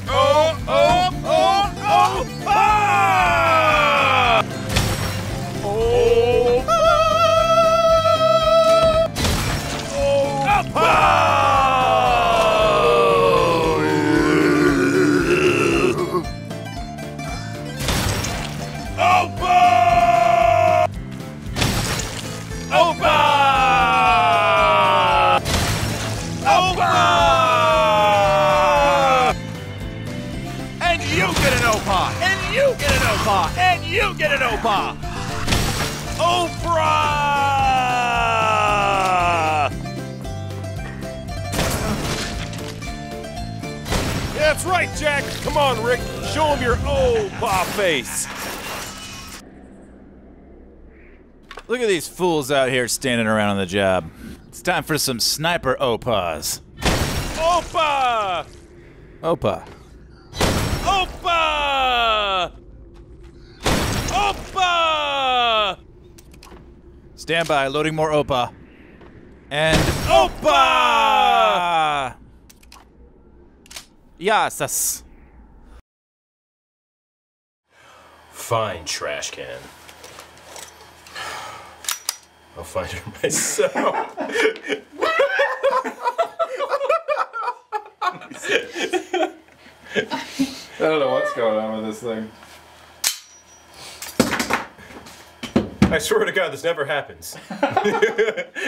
Oh, oh, oh, Opa! Opa! Opa! Opa! Opa! And you get an Opa! And you get an Opa! And you get an Opa! Oprah! Yeah, that's right, Jack. Come on, Rick. Show him your Opa face. Look at these fools out here standing around on the job. It's time for some sniper Opas. Opa! Opa. Opa! Opa! Stand by, loading more Opa. And Opa! Yes. Fine, trash can. I'll find her myself. I don't know what's going on with this thing. I swear to God, this never happens.